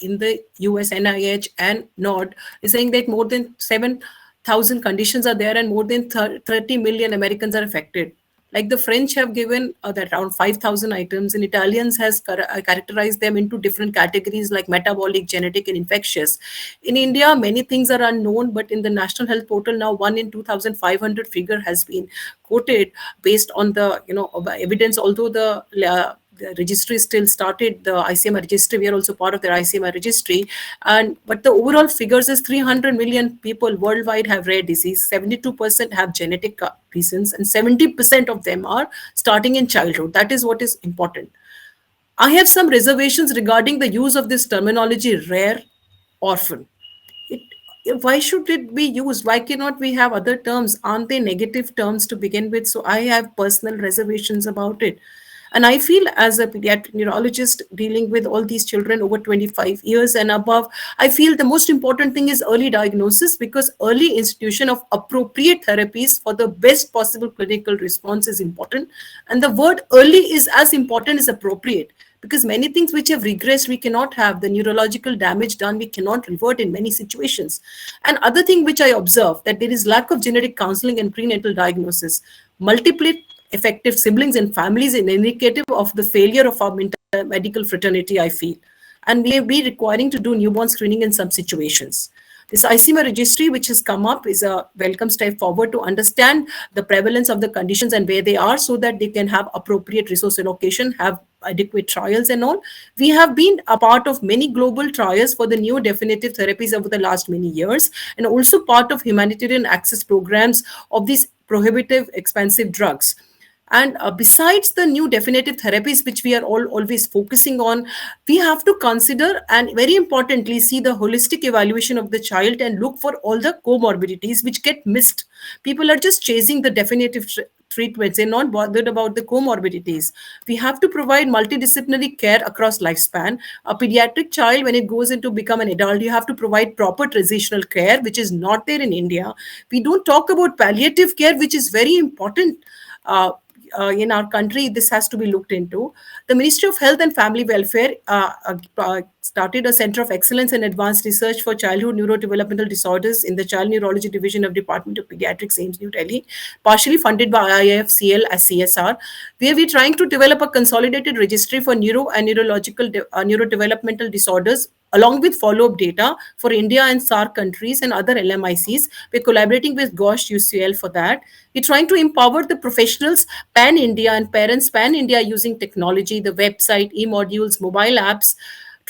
in the US, NIH and NORD is saying that more than 7,000 conditions are there and more than 30 million Americans are affected. Like the French have given that around 5,000 items, and Italians has characterized them into different categories like metabolic, genetic, and infectious. In India, many things are unknown, but in the National Health Portal now 1 in 2,500 figure has been quoted based on the evidence. Although the registry still started, the ICMR registry, we are also part of the ICMR registry, but the overall figures is 300 million people worldwide have rare disease, 72% have genetic reasons, and 70% of them are starting in childhood. That is what is important. I have some reservations regarding the use of this terminology, rare, orphan. Why should it be used? Why cannot we have other terms? Aren't they negative terms to begin with? So I have personal reservations about it. And I feel, as a pediatric neurologist dealing with all these children over 25 years and above, I feel the most important thing is early diagnosis, because early institution of appropriate therapies for the best possible clinical response is important. And the word early is as important as appropriate, because many things which have regressed, we cannot have the neurological damage done, we cannot revert in many situations. And other thing which I observe, that there is lack of genetic counseling and prenatal diagnosis. Multiple effective siblings and families is indicative of the failure of our medical fraternity, I feel. And we may be requiring to do newborn screening in some situations. This ICMR registry, which has come up, is a welcome step forward to understand the prevalence of the conditions and where they are, so that they can have appropriate resource allocation, have adequate trials and all. We have been a part of many global trials for the new definitive therapies over the last many years, and also part of humanitarian access programs of these prohibitive, expensive drugs. And besides the new definitive therapies, which we are always focusing on, we have to consider and very importantly see the holistic evaluation of the child and look for all the comorbidities which get missed. People are just chasing the definitive treatments. They're not bothered about the comorbidities. We have to provide multidisciplinary care across lifespan. A pediatric child, when it goes into become an adult, you have to provide proper transitional care, which is not there in India. We don't talk about palliative care, which is very important. In our country, this has to be looked into. The Ministry of Health and Family Welfare started a Center of Excellence in Advanced Research for Childhood Neurodevelopmental Disorders in the Child Neurology Division of Department of Pediatrics, AIIMS, New Delhi, partially funded by IIFCL as CSR, where we're trying to develop a consolidated registry for neuro and neurodevelopmental disorders, along with follow-up data for India and SAARC countries and other LMICs. We're collaborating with GOSH UCL for that. We're trying to empower the professionals pan-India and parents pan-India using technology, the website, e-modules, mobile apps,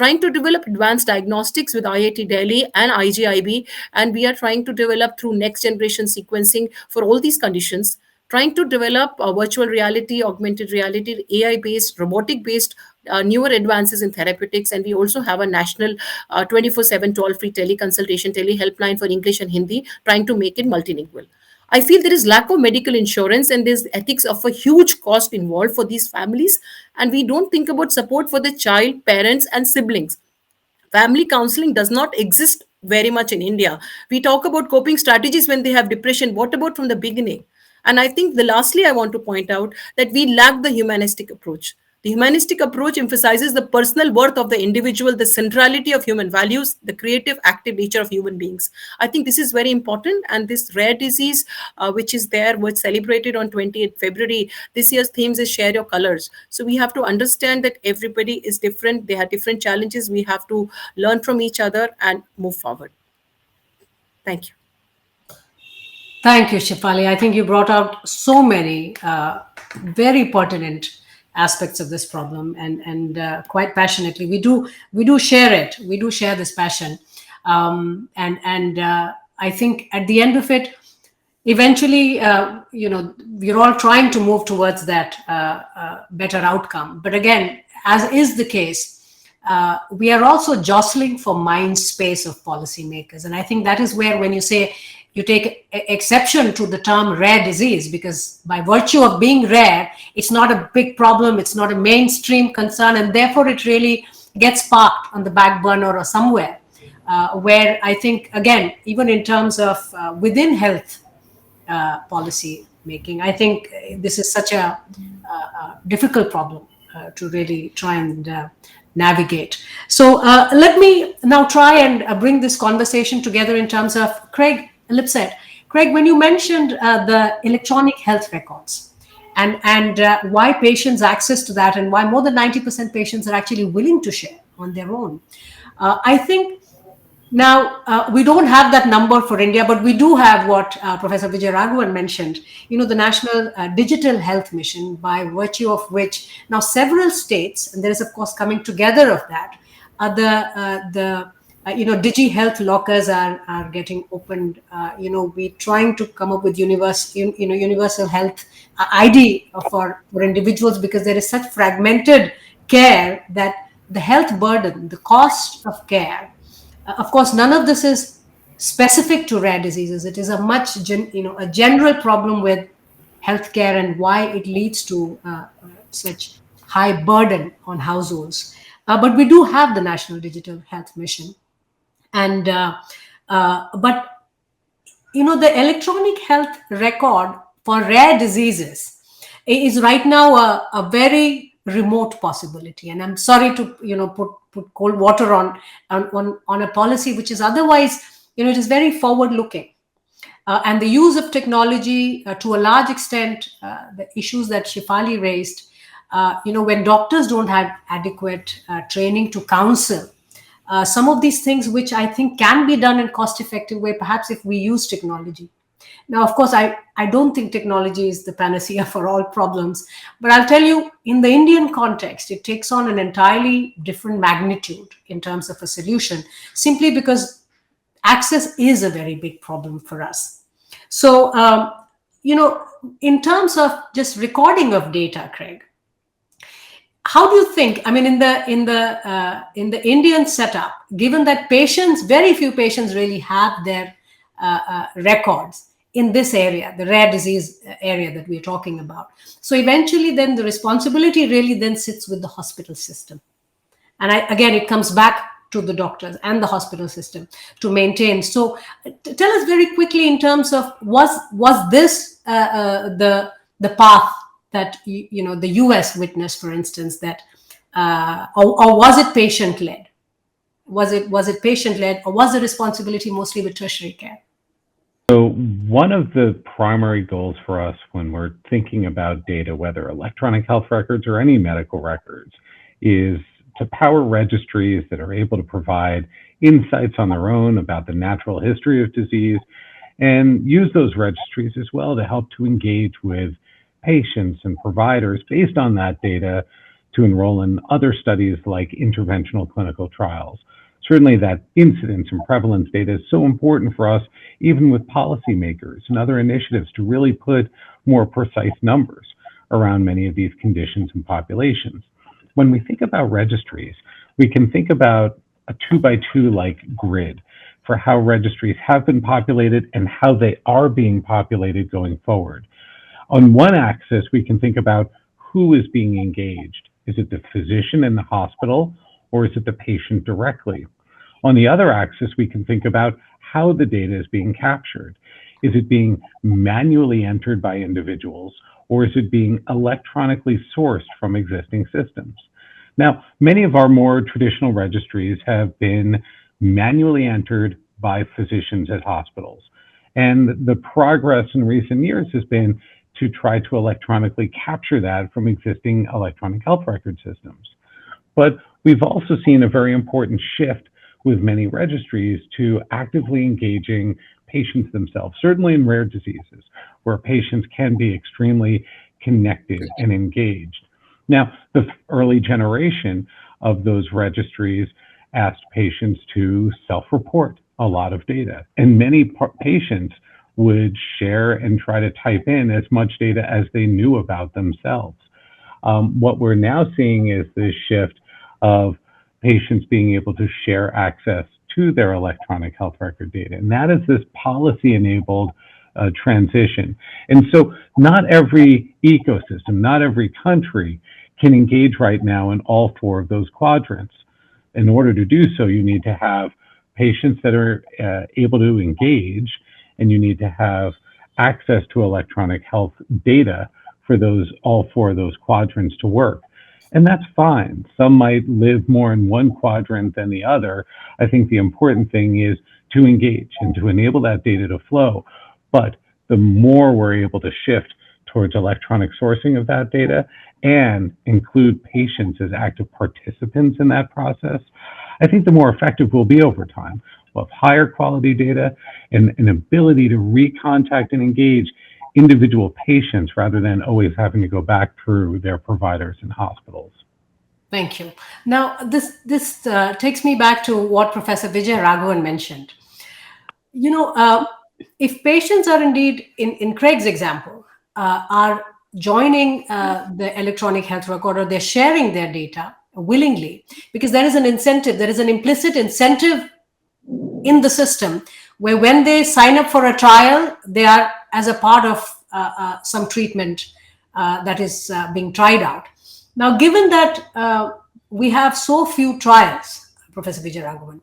trying to develop advanced diagnostics with IIT Delhi and IGIB, and we are trying to develop through next generation sequencing for all these conditions, trying to develop virtual reality, augmented reality, AI based, robotic based, newer advances in therapeutics. And we also have a national 24/7 toll free teleconsultation, telehelpline for English and Hindi, trying to make it multilingual. I feel there is lack of medical insurance and there's ethics of a huge cost involved for these families. And we don't think about support for the child, parents, and siblings. Family counseling does not exist very much in India. We talk about coping strategies when they have depression. What about from the beginning? And I think the lastly, I want to point out that we lack the humanistic approach. The humanistic approach emphasizes the personal worth of the individual, the centrality of human values, the creative, active nature of human beings. I think this is very important. And this rare disease, which is there, was celebrated on 28th February. This year's themes is Share Your Colors. So we have to understand that everybody is different. They have different challenges. We have to learn from each other and move forward. Thank you. Thank you, Shefali. I think you brought out so many very pertinent aspects of this problem, and quite passionately. We do share it. We do share this passion, and I think at the end of it, eventually, we're all trying to move towards that better outcome. But again, as is the case, we are also jostling for mind space of policymakers, and I think that is where, when you say you take exception to the term rare disease, because by virtue of being rare, it's not a big problem, it's not a mainstream concern, and therefore it really gets parked on the back burner or somewhere, where I think, again, even in terms of within health policy making, I think this is such a difficult problem to really try and navigate. So let me now try and bring this conversation together in terms of Craig Lipset. Craig, when you mentioned the electronic health records and why patients access to that, and why more than 90% patients are actually willing to share on their own, I think now we don't have that number for India, but we do have what Professor Vijay Raghavan mentioned, the National Digital Health Mission, by virtue of which now several states, and there is of course coming together of that, the Digi Health lockers are getting opened. We're trying to come up with universal health ID for individuals, because there is such fragmented care that the health burden, the cost of care, of course, none of this is specific to rare diseases. It is a much a general problem with healthcare and why it leads to such high burden on households. But we do have the National Digital Health Mission. And but the electronic health record for rare diseases is right now a very remote possibility, and I'm sorry to put cold water on a policy which is otherwise it is very forward looking, and the use of technology to a large extent, the issues that Shefali raised, when doctors don't have adequate training to counsel. Some of these things which I think can be done in a cost-effective way, perhaps if we use technology. Now, of course, I don't think technology is the panacea for all problems, but I'll tell you, in the Indian context, it takes on an entirely different magnitude in terms of a solution, simply because access is a very big problem for us. So, in terms of just recording of data, Craig, how do you think? I mean, in the Indian setup, given that very few patients really have their records in this area, the rare disease area that we're talking about, so eventually, then the responsibility really then sits with the hospital system, and again, it comes back to the doctors and the hospital system to maintain. So, tell us very quickly in terms of was this the path that the US witnessed, for instance, that or was it patient-led? Was it patient-led, or was the responsibility mostly with tertiary care? So one of the primary goals for us when we're thinking about data, whether electronic health records or any medical records, is to power registries that are able to provide insights on their own about the natural history of disease, and use those registries as well to help to engage with patients and providers based on that data to enroll in other studies like interventional clinical trials. Certainly that incidence and prevalence data is so important for us, even with policymakers and other initiatives, to really put more precise numbers around many of these conditions and populations. When we think about registries, we can think about a 2x2 like grid for how registries have been populated and how they are being populated going forward. On one axis, we can think about who is being engaged. Is it the physician in the hospital, or is it the patient directly? On the other axis, we can think about how the data is being captured. Is it being manually entered by individuals, or is it being electronically sourced from existing systems? Now, many of our more traditional registries have been manually entered by physicians at hospitals. And the progress in recent years has been to try to electronically capture that from existing electronic health record systems. But we've also seen a very important shift with many registries to actively engaging patients themselves, certainly in rare diseases, where patients can be extremely connected and engaged. Now, the early generation of those registries asked patients to self-report a lot of data, and many patients would share and try to type in as much data as they knew about themselves. What we're now seeing is this shift of patients being able to share access to their electronic health record data, and that is this policy-enabled transition. And so not every ecosystem, not every country can engage right now in all four of those quadrants. In order to do so, you need to have patients that are able to engage, and you need to have access to electronic health data for all four of those quadrants to work. And that's fine. Some might live more in one quadrant than the other. I think the important thing is to engage and to enable that data to flow. But the more we're able to shift towards electronic sourcing of that data and include patients as active participants in that process, I think the more effective we'll be over time. We'll have higher quality data and an ability to recontact and engage individual patients rather than always having to go back through their providers and hospitals. Thank you. Now, this takes me back to what Professor Vijay Raghavan mentioned. You know, if patients are indeed, in Craig's example, are joining the electronic health record, or they're sharing their data willingly, because there is an incentive, there is an implicit incentive in the system where when they sign up for a trial, they are as a part of some treatment that is being tried out. Now, given that we have so few trials, Professor Vijay Raghavan,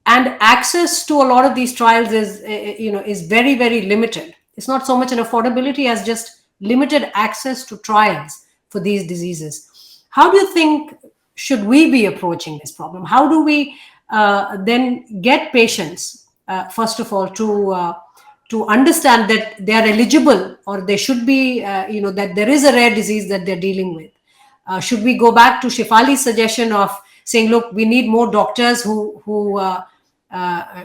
and access to a lot of these trials is very, very limited. It's not so much an affordability as just limited access to trials for these diseases. How do you think should we be approaching this problem? How do we then get patients, first of all, to understand that they are eligible, or they should be, that there is a rare disease that they're dealing with? Should we go back to Shefali's suggestion of saying, look, we need more doctors who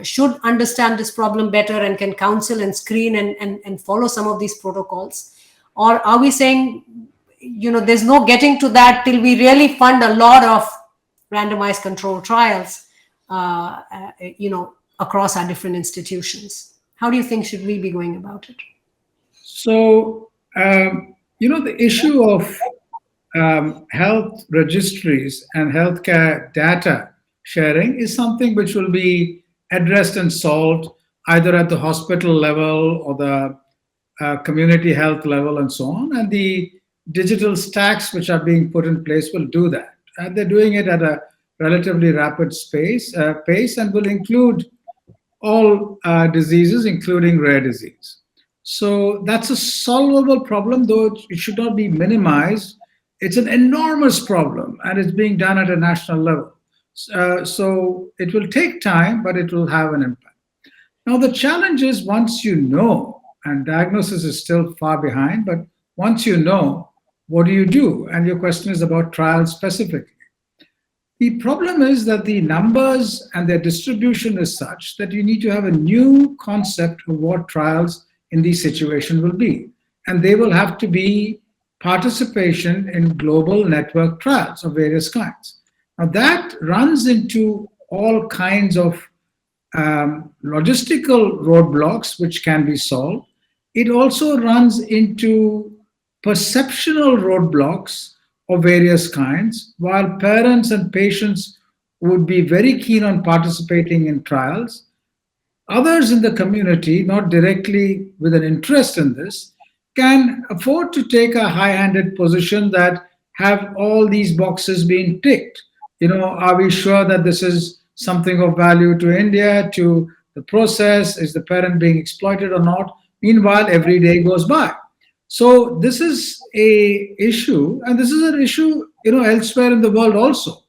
should understand this problem better and can counsel and screen and follow some of these protocols? Or are we saying, there's no getting to that till we really fund a lot of randomized controlled trials, across our different institutions? How do you think should we be going about it? So, the issue of health registries and healthcare data sharing is something which will be addressed and solved either at the hospital level or the community health level and so on. And the digital stacks which are being put in place will do that. And they're doing it at a relatively rapid pace and will include all diseases, including rare disease. So that's a solvable problem, though it should not be minimized. It's an enormous problem, and it's being done at a national level. So it will take time, but it will have an impact. Now, the challenge is once you know, and diagnosis is still far behind, but once you know, what do you do? And your question is about trials specifically. The problem is that the numbers and their distribution is such that you need to have a new concept of what trials in these situations will be. And they will have to be participation in global network trials of various kinds. Now, that runs into all kinds of logistical roadblocks which can be solved. It also runs into perceptual roadblocks of various kinds. While parents and patients would be very keen on participating in trials, others in the community, not directly with an interest in this, can afford to take a high-handed position that have all these boxes being ticked. Are we sure that this is something of value to India, to the process? Is the parent being exploited or not? Meanwhile, every day goes by. So this is a issue, and this is an issue, elsewhere in the world also.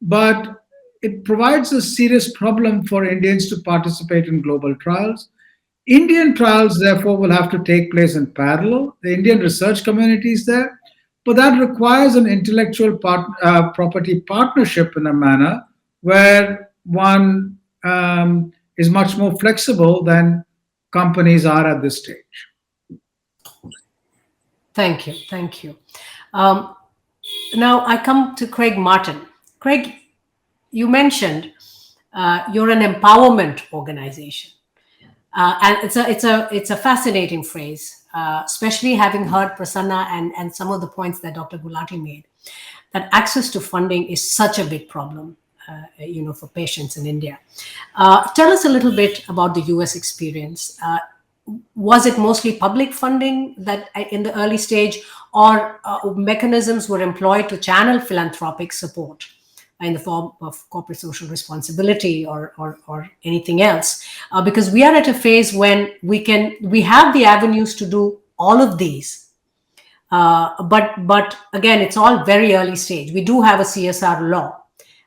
But it provides a serious problem for Indians to participate in global trials. Indian trials, therefore, will have to take place in parallel. The Indian research community is there, but that requires an intellectual property partnership in a manner where one is much more flexible than companies are at this stage. Thank you. Thank you. Now I come to Craig Martin. Craig, you mentioned you're an empowerment organization. And it's a fascinating phrase, especially having heard Prasanna and some of the points that Dr. Gulati made, that access to funding is such a big problem, for patients in India. Tell us a little bit about the US experience. Was it mostly public funding that in the early stage, or mechanisms were employed to channel philanthropic support in the form of corporate social responsibility or anything else? Because we are at a phase when we have the avenues to do all of these. But again, it's all very early stage. We do have a CSR law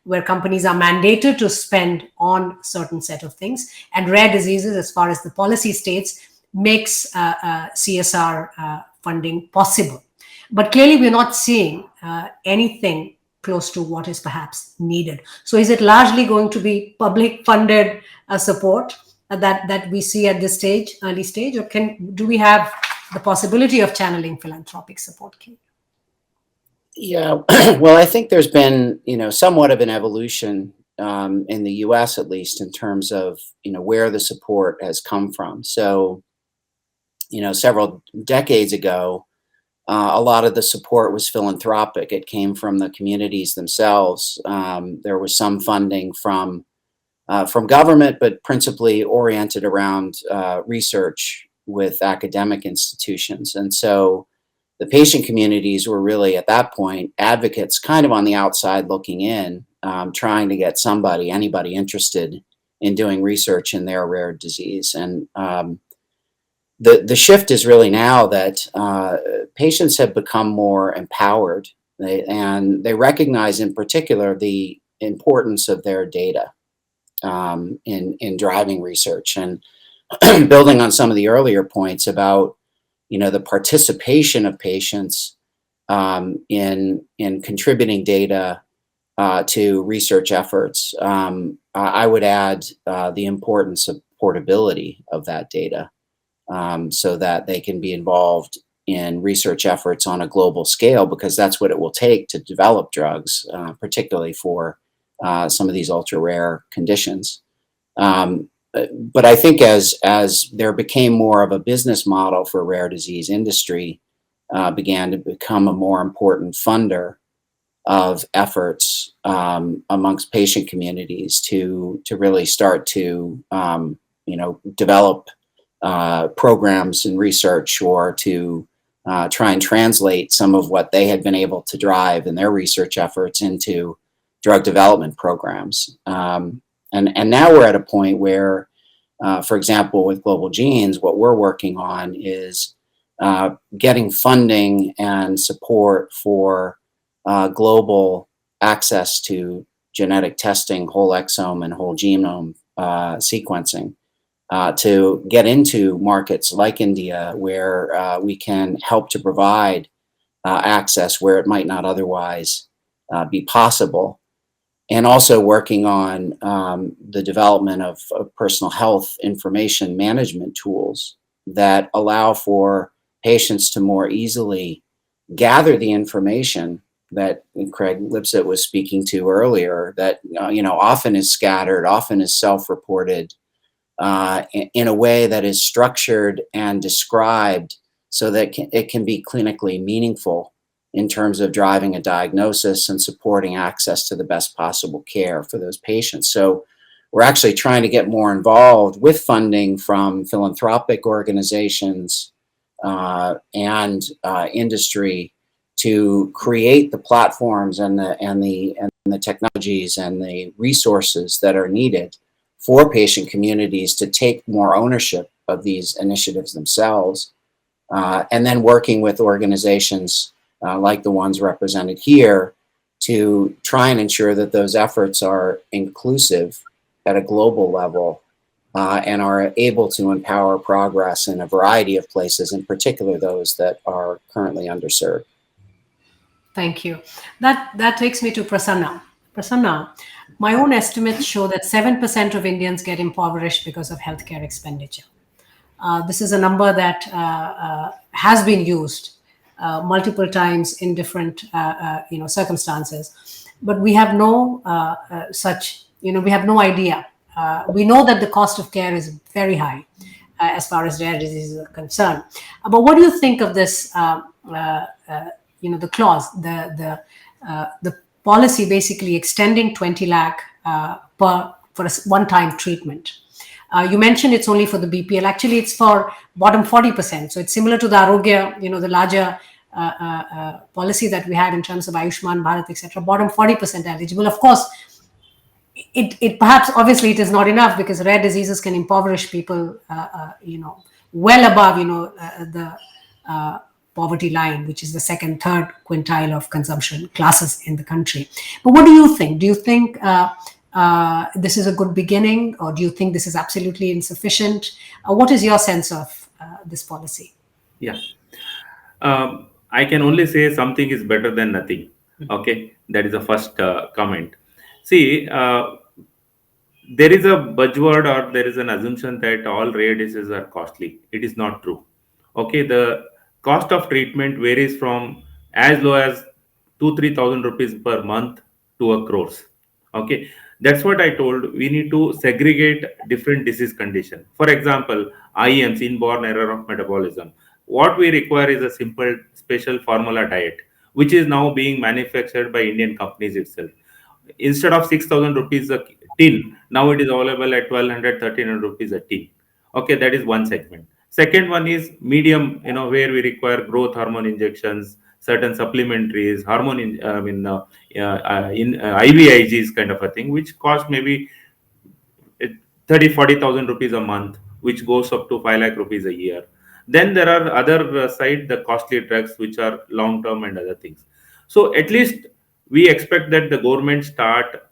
where companies are mandated to spend on certain set of things, and rare diseases, as far as the policy states, makes CSR funding possible. But clearly, we're not seeing anything close to what is perhaps needed. So is it largely going to be public funded support that we see at this stage, early stage, or do we have the possibility of channeling philanthropic support? Yeah, well, I think there's been, somewhat of an evolution in the US, at least, in terms of, where the support has come from. So, several decades ago, a lot of the support was philanthropic. It came from the communities themselves. There was some funding from government, but principally oriented around research with academic institutions. And so the patient communities were really, at that point, advocates kind of on the outside looking in, trying to get anybody interested in doing research in their rare disease. And the shift is really now that patients have become more empowered, and they recognize in particular the importance of their data in driving research. And building on some of the earlier points about the participation of patients in contributing data to research efforts, I would add the importance of portability of that data, so that they can be involved in research efforts on a global scale, because that's what it will take to develop drugs, particularly for some of these ultra rare conditions. But I think as there became more of a business model for rare disease industry, began to become a more important funder of efforts amongst patient communities to really start to develop programs and research, or to try and translate some of what they had been able to drive in their research efforts into drug development programs. And now we're at a point where, for example, with Global Genes, what we're working on is getting funding and support for global access to genetic testing, whole exome and whole genome sequencing, to get into markets like India, where we can help to provide access where it might not otherwise be possible. And also working on the development of personal health information management tools that allow for patients to more easily gather the information that Craig Lipset was speaking to earlier, that often is scattered, often is self-reported, in a way that is structured and described so that it can be clinically meaningful in terms of driving a diagnosis and supporting access to the best possible care for those patients. So we're actually trying to get more involved with funding from philanthropic organizations and industry to create the platforms and the technologies and the resources that are needed for patient communities to take more ownership of these initiatives themselves, and then working with organizations like the ones represented here to try and ensure that those efforts are inclusive at a global level and are able to empower progress in a variety of places, in particular those that are currently underserved. Thank you. That takes me to Prasanna. Prasanna, my own estimates show that 7% of Indians get impoverished because of healthcare expenditure. This is a number that has been used multiple times in different circumstances, but we have no we have no idea. We know that the cost of care is very high as far as rare diseases are concerned. But what do you think of this? The clause, the policy basically extending 20 lakh for a one-time treatment. You mentioned it's only for the BPL. Actually, it's for bottom 40%. So it's similar to the Arogya, the larger policy that we had in terms of Ayushman Bharat, etc. Bottom 40% eligible. Of course, it perhaps, obviously, it is not enough because rare diseases can impoverish people, well above, the poverty line, which is the second, third quintile of consumption classes in the country. But what do you think? Do you think this is a good beginning, or do you think this is absolutely insufficient? What is your sense of this policy? Yeah. I can only say something is better than nothing. Okay. That is the first comment. See, there is a buzzword or there is an assumption that all rare diseases are costly. It is not true. Okay. The cost of treatment varies from as low as 2,000-3,000 rupees per month to a crores. Okay. That's what I told. We need to segregate different disease condition. For example, IEMs, inborn error of metabolism. What we require is a simple special formula diet, which is now being manufactured by Indian companies itself. Instead of 6,000 rupees a tin, now it is available at 1,200-1,300 rupees a tin. Okay, that is one segment. Second one is medium, where we require growth hormone injections, certain supplementaries, hormone IVIGs kind of a thing, which cost maybe 30,000-40,000 rupees a month, which goes up to 5 lakh rupees a year. Then there are other side, the costly drugs, which are long term and other things. So at least we expect that the government start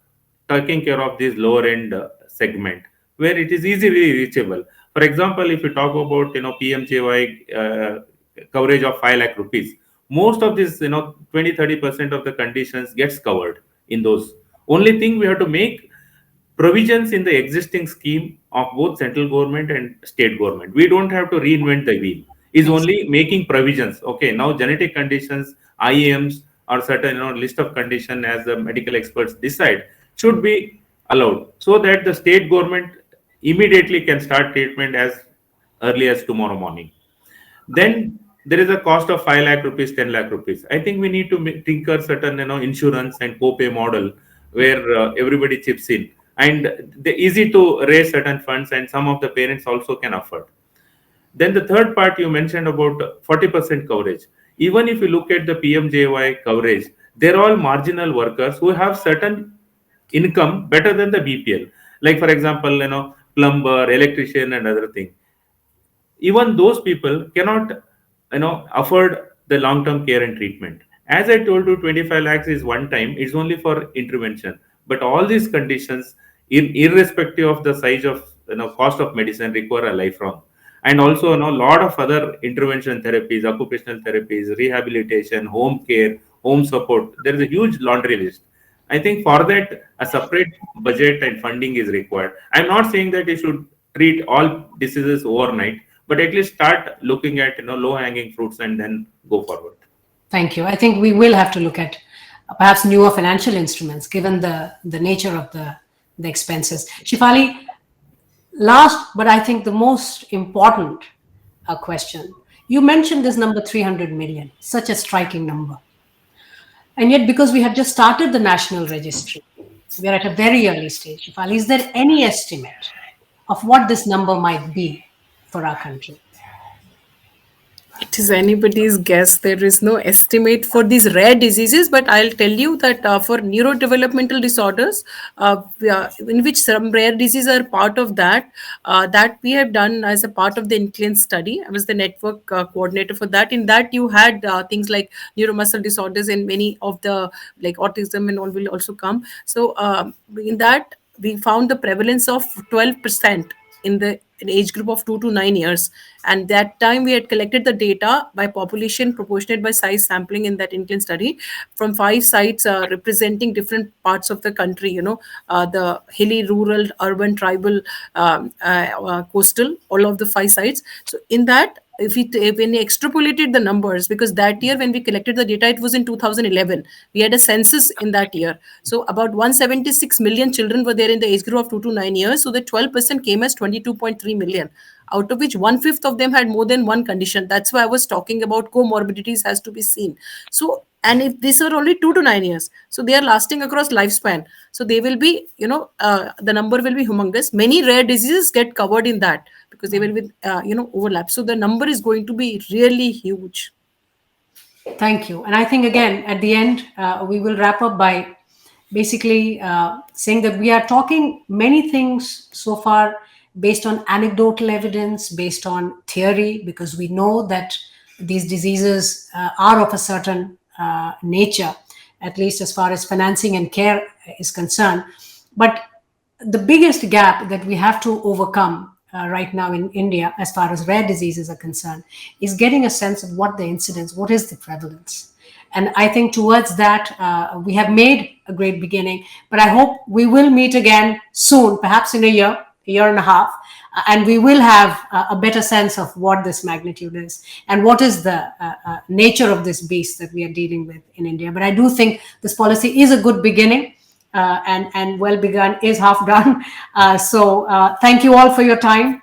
taking care of this lower end segment where it is easily reachable. For example, if you talk about PMJY coverage of 5 lakh rupees, most of this 20-30% of the conditions gets covered in those. Only thing we have to make provisions in the existing scheme of both central government and state government. We don't have to reinvent the wheel. Is only making provisions. Okay, now genetic conditions, IAMs, or certain list of condition as the medical experts decide should be allowed, so that the state government immediately can start treatment as early as tomorrow morning. Then there is a cost of 5 lakh rupees, 10 lakh rupees. I think we need to tinker certain insurance and co-pay model where everybody chips in, and they're easy to raise certain funds, and some of the parents also can afford. Then the third part you mentioned about 40% coverage. Even if you look at the PMJY coverage, they're all marginal workers who have certain income better than the BPL. Like for example, plumber, electrician, and other thing. Even those people cannot, afford the long-term care and treatment. As I told you, 25 lakhs is one time. It's only for intervention. But all these conditions, irrespective of the size of, cost of medicine, require a lifelong. And also, a lot of other intervention therapies, occupational therapies, rehabilitation, home care, home support. There is a huge laundry list. I think for that, a separate budget and funding is required. I'm not saying that you should treat all diseases overnight, but at least start looking at low-hanging fruits and then go forward. Thank you. I think we will have to look at perhaps newer financial instruments given the nature of the expenses. Shifali, last, but I think the most important question. You mentioned this number 300 million, such a striking number. And yet, because we have just started the national registry, we are at a very early stage. Shifali, is there any estimate of what this number might be for our country? It is anybody's guess. There is no estimate for these rare diseases, but I'll tell you that for neurodevelopmental disorders, in which some rare diseases are part of that, that we have done as a part of the INCLIN study. I was the network coordinator for that. In that, you had things like neuromuscular disorders, and many of the like autism and all will also come. So in that, we found the prevalence of 12% in the age group of 2 to 9 years, and that time we had collected the data by population proportionate by size sampling in that Indian study from 5 sites representing different parts of the country, the hilly, rural, urban, tribal, coastal, all of the 5 sites. So in that, when we extrapolated the numbers, because that year when we collected the data, it was in 2011, we had a census in that year. So about 176 million children were there in the age group of 2 to 9 years. So the 12% came as 22.3 million, out of which 1/5 of them had more than one condition. That's why I was talking about comorbidities has to be seen. So, and if these are only 2 to 9 years, so they are lasting across lifespan. So they will be, the number will be humongous. Many rare diseases get covered in that because they will be, overlap. So the number is going to be really huge. Thank you. And I think, again, at the end, we will wrap up by basically saying that we are talking many things so far based on anecdotal evidence, based on theory, because we know that these diseases are of a certain nature, at least as far as financing and care is concerned. But the biggest gap that we have to overcome right now in India, as far as rare diseases are concerned, is getting a sense of what the incidence, what is the prevalence. And I think towards that, we have made a great beginning, but I hope we will meet again soon, perhaps in a year and a half, and we will have a better sense of what this magnitude is and what is the nature of this beast that we are dealing with in India. But I do think this policy is a good beginning. And well begun is half done. So thank you all for your time.